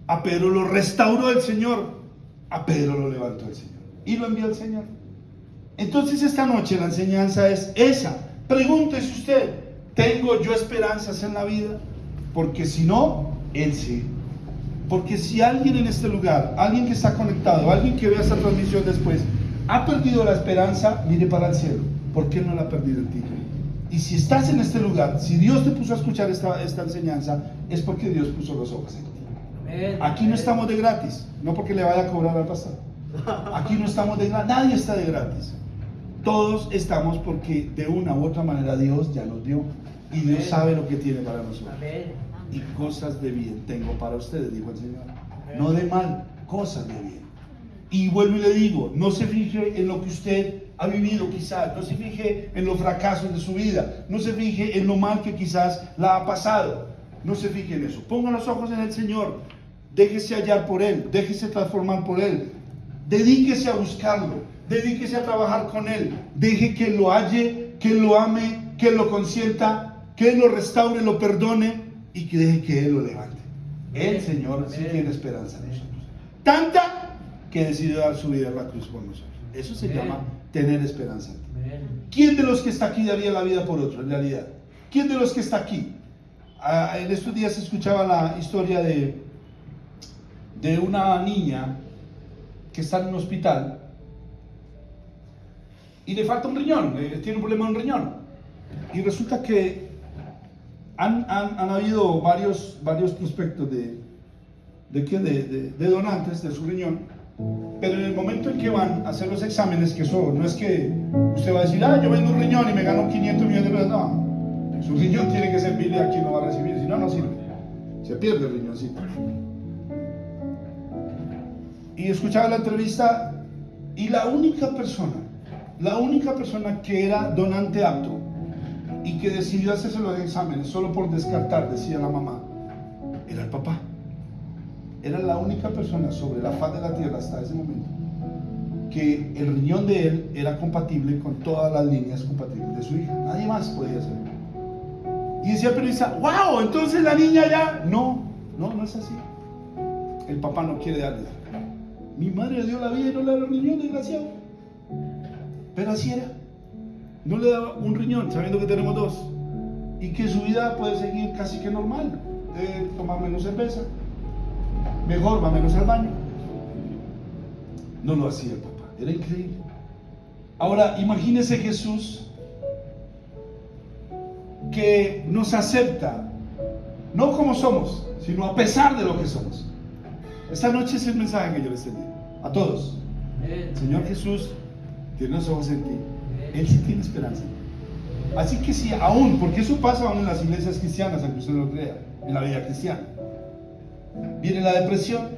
A Pedro lo restauró el Señor. A Pedro lo levantó el Señor. Y lo envió el Señor. Entonces esta noche la enseñanza es esa. Pregúntese usted: ¿tengo yo esperanzas en la vida? Porque si no, Él sí. Porque si alguien en este lugar, alguien que está conectado, alguien que vea esta transmisión después, ha perdido la esperanza, mire para el cielo. ¿Por qué no la ha perdido en ti? Y si estás en este lugar, si Dios te puso a escuchar esta enseñanza, es porque Dios puso los ojos en ti. Aquí no estamos de gratis, no porque le vaya a cobrar al pastor. Aquí no estamos de gratis, nadie está de gratis. Todos estamos porque de una u otra manera Dios ya nos dio. Y Dios sabe lo que tiene para nosotros. Y cosas de bien tengo para ustedes, dijo el Señor. No de mal, cosas de bien. Y vuelvo y le digo: no se fije en lo que usted ha vivido quizás, no se fije en los fracasos de su vida, no se fije en lo mal que quizás la ha pasado, no se fije en eso. Ponga los ojos en el Señor, déjese hallar por Él, déjese transformar por Él, dedíquese a buscarlo, dedíquese a trabajar con Él, deje que lo halle, que lo ame, que lo consienta, que Él lo restaure, lo perdone y que deje que Él lo levante. El Señor sí tiene esperanza en nosotros, tanta que decidió dar su vida en la cruz por nosotros. Eso se llama tener esperanza. ¿Quién de los que está aquí daría la vida por otro en realidad? ¿Quién de los que está aquí? En estos días escuchaba la historia de una niña que está en un hospital y le falta un riñón, tiene un problema en un riñón. Y resulta que han habido varios prospectos de donantes de su riñón. Pero en el momento en que van a hacer los exámenes, que eso no es que usted va a decir: yo vendo un riñón y me gano 500 millones de pesos. No, Su riñón tiene que servirle a quien lo va a recibir, si no, no sirve. Se pierde el riñoncito. Y escuchaba la entrevista y la única persona que era donante apto y que decidió hacerse los exámenes solo por descartar, decía la mamá, era el papá. Era la única persona sobre la faz de la tierra hasta ese momento que el riñón de él era compatible con todas las líneas compatibles de su hija. Nadie más podía hacerlo. Y decía el periodista, wow, entonces la niña ya... No es así. El papá no quiere darle. Mi madre le dio la vida y no le dio el riñón, desgraciado. Pero así era. No le daba un riñón, sabiendo que tenemos dos. Y que su vida puede seguir casi que normal. Debe tomar menos cerveza. Mejor, va menos al baño. No lo hacía el papá. Era increíble. Ahora, imagínese Jesús que nos acepta, no como somos, sino a pesar de lo que somos. Esta noche es el mensaje que yo les tenía a todos. El Señor Jesús tiene los ojos en ti. Él sí tiene esperanza. Así que sí, aún, porque eso pasa aún en las iglesias cristianas, aunque usted no lo crea, en la vida cristiana. Viene la depresión,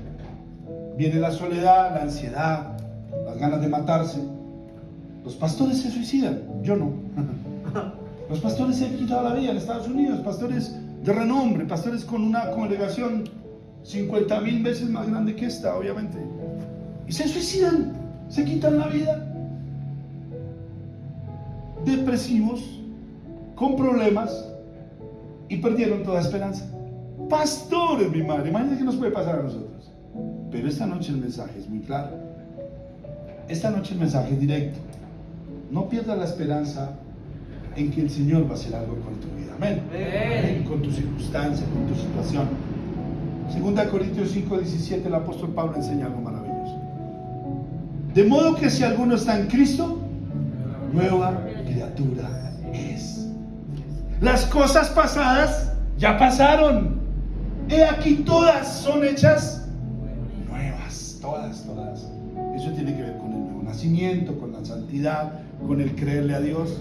viene la soledad, la ansiedad, las ganas de matarse. Los pastores se suicidan, yo no. Los pastores se han quitado la vida en Estados Unidos, pastores de renombre, pastores con una congregación 50,000 veces más grande que esta, obviamente. Y se suicidan, se quitan la vida. Depresivos, con problemas, y perdieron toda esperanza. Pastores, mi madre, imagínense qué nos puede pasar a nosotros. Pero esta noche el mensaje es muy claro. Esta noche el mensaje es directo. No pierdas la esperanza en que el Señor va a hacer algo con tu vida. Amén. Amén. Con tu circunstancia, con tu situación. 2 Corintios 5:17, el apóstol Pablo enseña algo maravilloso. De modo que si alguno está en Cristo, nueva criatura es. Las cosas pasadas ya pasaron. He aquí todas son hechas nuevas. Todas. Eso tiene que ver con el nuevo nacimiento, con la santidad, con el creerle a Dios.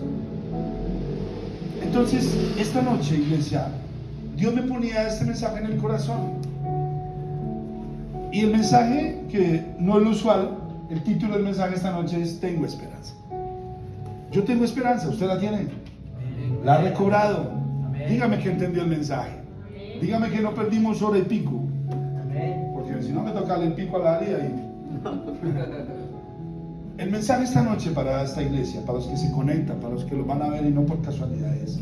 Entonces, esta noche, iglesia, Dios me ponía este mensaje en el corazón. Y el mensaje, que no es lo usual, el título del mensaje esta noche es Tengo esperanza. Yo tengo esperanza, ¿usted la tiene? ¿La ha recobrado? Dígame que entendió el mensaje. Dígame que no perdimos hora y pico. Porque si no me toca el pico a la área y... El mensaje esta noche para esta iglesia, para los que se conectan, para los que lo van a ver y no por casualidades,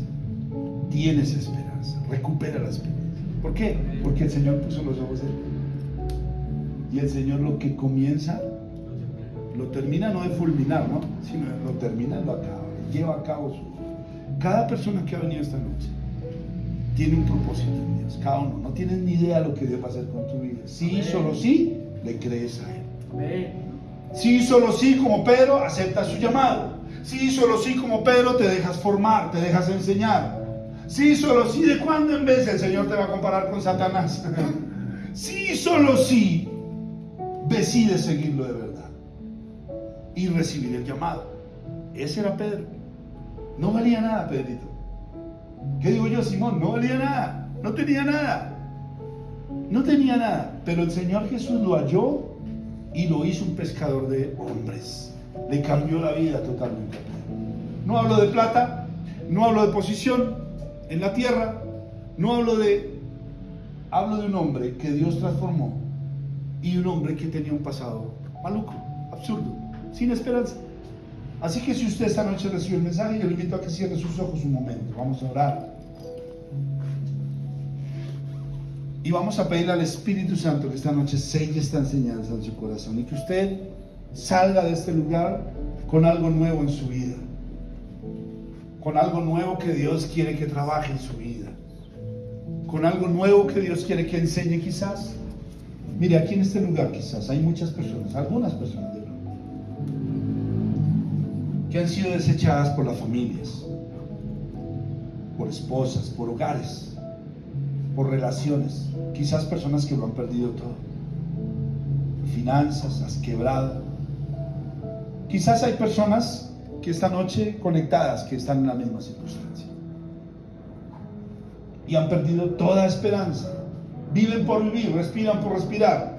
tienes esperanza, recupera la esperanza. ¿Por qué? Porque el Señor puso los ojos en ti. Y el Señor lo que comienza, lo termina no de fulminar, ¿no? Sino lo termina, lo acaba, lleva a cabo su... Cada persona que ha venido esta noche tiene un propósito en Dios, cada uno. No tienes ni idea de lo que Dios va a hacer con tu vida. Sí, solo sí, le crees a Él. Amén. Sí, solo sí, como Pedro, aceptas su llamado. Sí, solo sí, como Pedro, te dejas formar, te dejas enseñar. Sí, solo sí, de cuando en vez el Señor te va a comparar con Satanás. Sí, solo sí, decides seguirlo de verdad y recibir el llamado. Ese era Pedro. No valía nada, Pedrito. ¿Qué digo yo, Simón? No valía nada, no tenía nada. No tenía nada, pero el Señor Jesús lo halló y lo hizo un pescador de hombres. Le cambió la vida totalmente. No hablo de plata, no hablo de posición en la tierra, hablo de un hombre que Dios transformó y un hombre que tenía un pasado maluco, absurdo, sin esperanza. Así que si usted esta noche recibe el mensaje, yo le invito a que cierre sus ojos un momento. Vamos a orar. Y vamos a pedirle al Espíritu Santo que esta noche selle esta enseñanza en su corazón y que usted salga de este lugar con algo nuevo en su vida, con algo nuevo que Dios quiere que trabaje en su vida, con algo nuevo que Dios quiere que enseñe quizás. Mire, aquí en este lugar quizás hay muchas personas, algunas personas de verdad, que han sido desechadas por las familias, por esposas, por hogares, por relaciones, quizás personas que lo han perdido todo, finanzas, has quebrado. Quizás hay personas que esta noche conectadas que están en la misma circunstancia. y han perdido toda esperanza. Viven por vivir, respiran por respirar.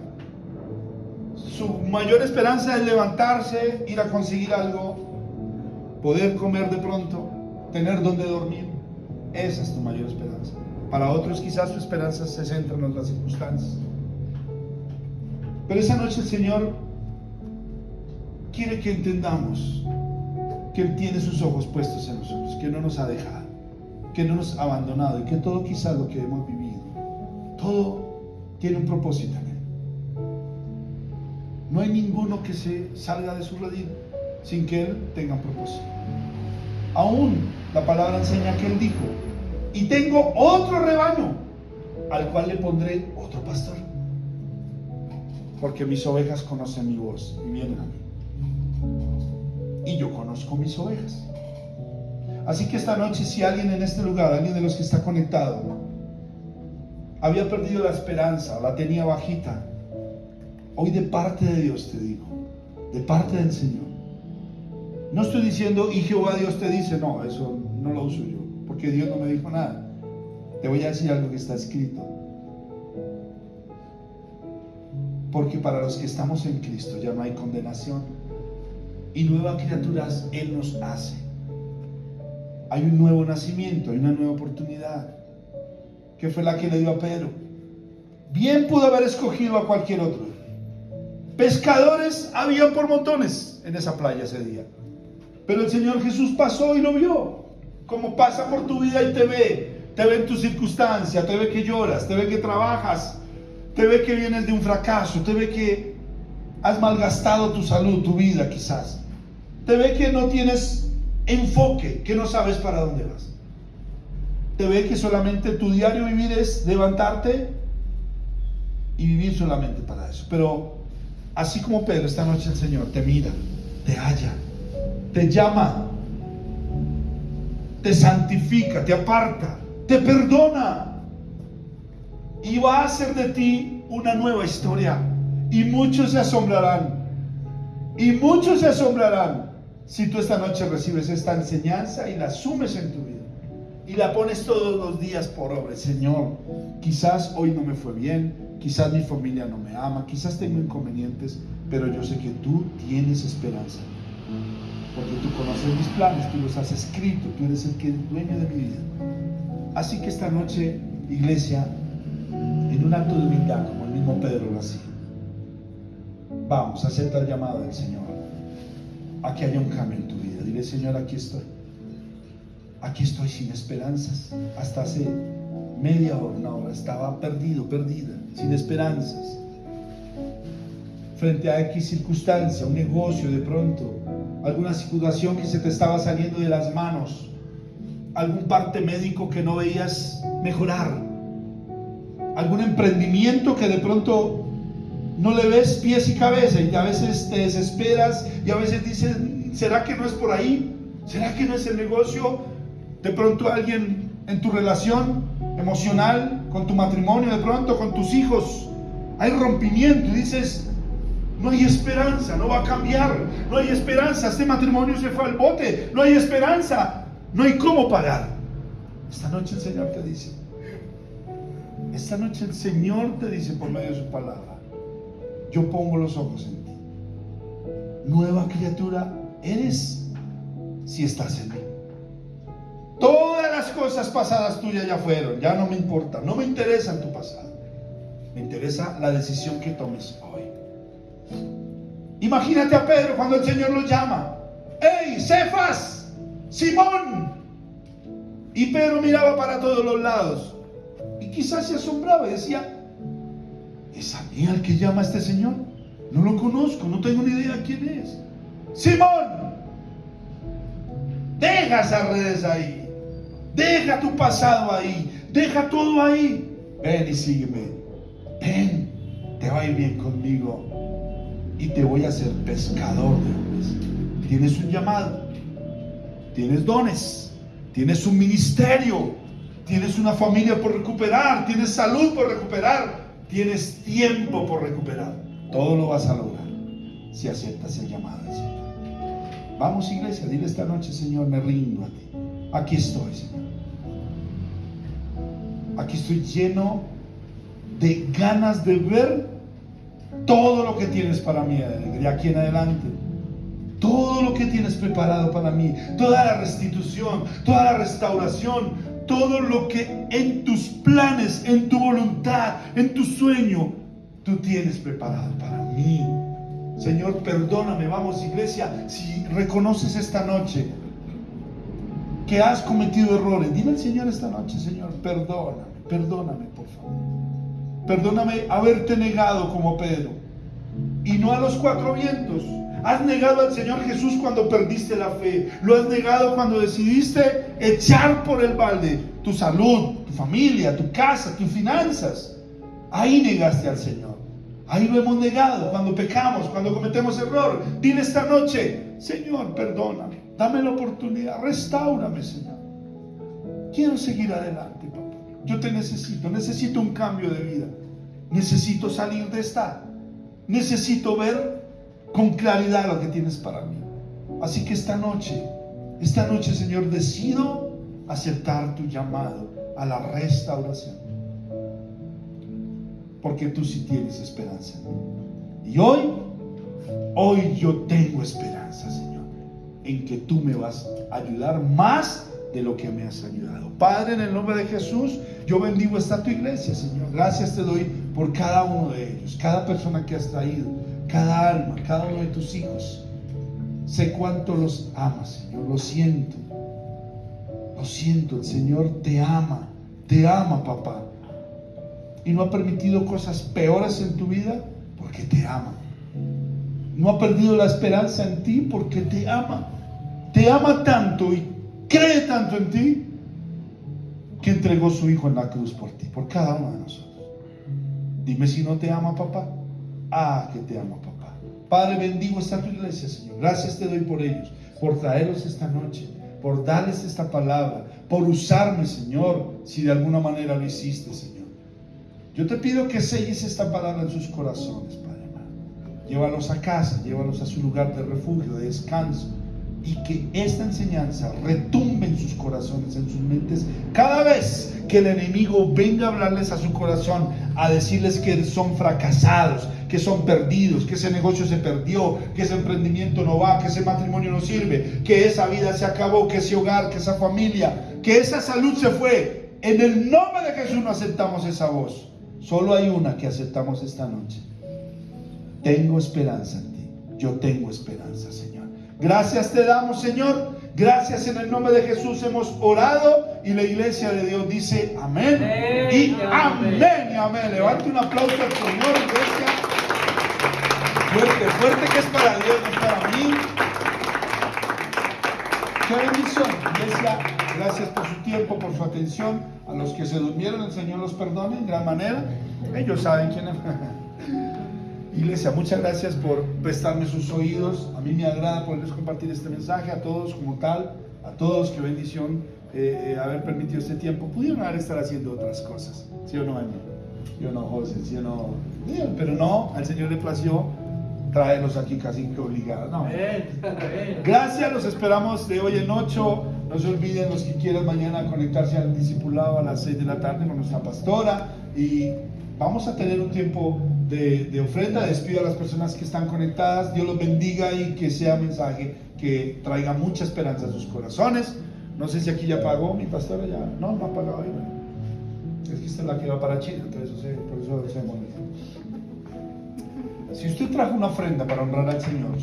Su mayor esperanza es levantarse, ir a conseguir algo, poder comer de pronto, tener donde dormir. Esa es tu mayor esperanza. Para otros quizás su esperanza se centra en otras circunstancias. Pero esa noche el Señor quiere que entendamos que Él tiene sus ojos puestos en nosotros, que no nos ha dejado, que no nos ha abandonado y que todo quizás lo que hemos vivido, todo tiene un propósito en Él. No hay ninguno que se salga de su redil sin que Él tenga un propósito. Aún la palabra enseña que Él dijo: y tengo otro rebaño, al cual le pondré otro pastor, porque mis ovejas conocen mi voz y vienen a mí, y yo conozco mis ovejas. Así que esta noche, si alguien en este lugar, alguien de los que está conectado, había perdido la esperanza o la tenía bajita, hoy de parte de Dios te digo, de parte del Señor. No estoy diciendo y Jehová Dios te dice, no, eso no lo uso yo, porque Dios no me dijo nada. Te voy a decir algo que está escrito. Porque para los que estamos en Cristo ya no hay condenación, y nuevas criaturas Él nos hace. Hay un nuevo nacimiento, hay una nueva oportunidad, que fue la que le dio a Pedro. Bien pudo haber escogido a cualquier otro. Pescadores habían por montones en esa playa ese día, pero el Señor Jesús pasó y lo vio, como pasa por tu vida y te ve en tu circunstancia, te ve que lloras, te ve que trabajas, te ve que vienes de un fracaso, te ve que has malgastado tu salud, tu vida quizás, te ve que no tienes enfoque, que no sabes para dónde vas, te ve que solamente tu diario vivir es levantarte y vivir solamente para eso. Pero así como Pedro, esta noche el Señor te mira, te halla, te llama, te santifica, te aparta, te perdona y va a hacer de ti una nueva historia. Y muchos se asombrarán, y muchos se asombrarán si tú esta noche recibes esta enseñanza y la asumes en tu vida y la pones todos los días por obra. Señor, quizás hoy no me fue bien, quizás mi familia no me ama, quizás tengo inconvenientes, pero yo sé que tú tienes esperanza, porque tú conoces mis planes, tú los has escrito, tú eres el que es dueño de mi vida. Así que esta noche, iglesia, en un acto de humildad como el mismo Pedro lo hacía, vamos, acepta el llamado del Señor a que haya un cambio en tu vida. Dile: Señor, aquí estoy sin esperanzas. Hasta hace media hora, una hora, estaba perdida, sin esperanzas, frente a X circunstancia, un negocio de pronto, alguna situación que se te estaba saliendo de las manos, algún parte médico que no veías mejorar, algún emprendimiento que de pronto no le ves pies y cabeza, y a veces te desesperas y a veces dices: ¿será que no es por ahí? ¿Será que no es el negocio? De pronto alguien en tu relación emocional, con tu matrimonio, de pronto con tus hijos, hay rompimiento y dices: no hay esperanza, no va a cambiar, no hay esperanza, este matrimonio se fue al bote, no hay esperanza, no hay cómo pagar. Esta noche el Señor te dice, esta noche el Señor te dice por medio de su palabra: yo pongo los ojos en ti. Nueva criatura eres si estás en mí. Todas las cosas pasadas tuyas ya fueron, ya no me importa, no me interesa tu pasado, me interesa la decisión que tomes hoy. Imagínate a Pedro cuando el Señor lo llama: ¡Hey, Cefas, Simón! Y Pedro miraba para todos los lados y quizás se asombraba y decía: ¿es a mí al que llama este Señor? No lo conozco, no tengo ni idea quién es. Simón, deja esas redes ahí, deja tu pasado ahí, deja todo ahí, ven y sígueme, ven, te va a ir bien conmigo y te voy a hacer pescador de hombres. Tienes un llamado, tienes dones, tienes un ministerio, tienes una familia por recuperar, tienes salud por recuperar, tienes tiempo por recuperar. Todo lo vas a lograr si aceptas el llamado del Señor. Vamos, iglesia, dile esta noche: Señor, me rindo a ti. Aquí estoy, Señor. Aquí estoy lleno de ganas de ver todo lo que tienes para mí de aquí en adelante. Todo lo que tienes preparado para mí, toda la restitución, toda la restauración, todo lo que en tus planes, en tu voluntad, en tu sueño, tú tienes preparado para mí. Señor, perdóname. Vamos, iglesia, si reconoces esta noche que has cometido errores, dile al Señor esta noche: Señor, perdóname, por favor. Perdóname haberte negado como Pedro, y no a los cuatro vientos. Has negado al Señor Jesús cuando perdiste la fe. Lo has negado cuando decidiste echar por el balde tu salud, tu familia, tu casa, tus finanzas. Ahí negaste al Señor. Ahí lo hemos negado cuando pecamos, cuando cometemos error. Dile esta noche: Señor, perdóname, dame la oportunidad, restáurame, Señor. Quiero seguir adelante, papá. Yo te necesito un cambio de vida. Necesito salir de esta. Necesito ver con claridad lo que tienes para mí. Así que esta noche, Señor, decido aceptar tu llamado a la restauración, porque tú sí tienes esperanza en mí. Y hoy yo tengo esperanza, Señor, en que tú me vas a ayudar más de lo que me has ayudado. Padre, en el nombre de Jesús, yo bendigo esta tu iglesia, Señor. Gracias te doy por cada uno de ellos, cada persona que has traído, cada alma, cada uno de tus hijos. Sé cuánto los amas, Señor. Lo siento, el Señor te ama, papá. Y no ha permitido cosas peores en tu vida porque te ama. No ha perdido la esperanza en ti porque te ama. Te ama tanto y cree tanto en ti que entregó su Hijo en la cruz por ti, por cada uno de nosotros. Dime si no te ama, papá. Que te ama, papá. Padre, bendigo esta tu iglesia, Señor. Gracias te doy por ellos, por traerlos esta noche, por darles esta palabra, por usarme, Señor, si de alguna manera lo hiciste, Señor. Yo te pido que selles esta palabra en sus corazones, Padre amado. Llévalos a casa, llévalos a su lugar de refugio, de descanso, y que esta enseñanza retumbe en sus corazones, en sus mentes, cada vez que el enemigo venga a hablarles a su corazón, a decirles que son fracasados, que son perdidos, que ese negocio se perdió, que ese emprendimiento no va, que ese matrimonio no sirve, que esa vida se acabó, que ese hogar, que esa familia, que esa salud se fue. En el nombre de Jesús no aceptamos esa voz. Solo hay una que aceptamos esta noche. Tengo esperanza en ti. Yo tengo esperanza, Señor. Gracias te damos, Señor. Gracias, en el nombre de Jesús hemos orado, y la iglesia de Dios dice amén, y amén, y amén. Levante un aplauso al Señor, iglesia. Fuerte, que es para Dios, no es para mí. Qué bendición, iglesia. Gracias por su tiempo, por su atención. A los que se durmieron, el Señor los perdone en gran manera. Ellos saben quién es. Iglesia, muchas gracias por prestarme sus oídos. A mí me agrada poderles compartir este mensaje a todos como tal, a todos. Qué bendición haber permitido este tiempo. Pudieron haber estar haciendo otras cosas, ¿sí o no, Emma? ¿Sí o no, José? ¿Sí o no? Pero no, al Señor le plació traerlos aquí casi que obligados. No. Gracias, los esperamos de hoy en 8. No se olviden, los que quieran mañana conectarse al discipulado a las 6 de la tarde con nuestra pastora, y vamos a tener un tiempo de ofrenda. Despido a las personas que están conectadas. Dios los bendiga y que sea un mensaje que traiga mucha esperanza a sus corazones. No sé si aquí ya pagó mi pastora. Ya no ha pagado. Es que esta es la que va para China, entonces por eso se molesta. Si usted trajo una ofrenda para honrar al Señor,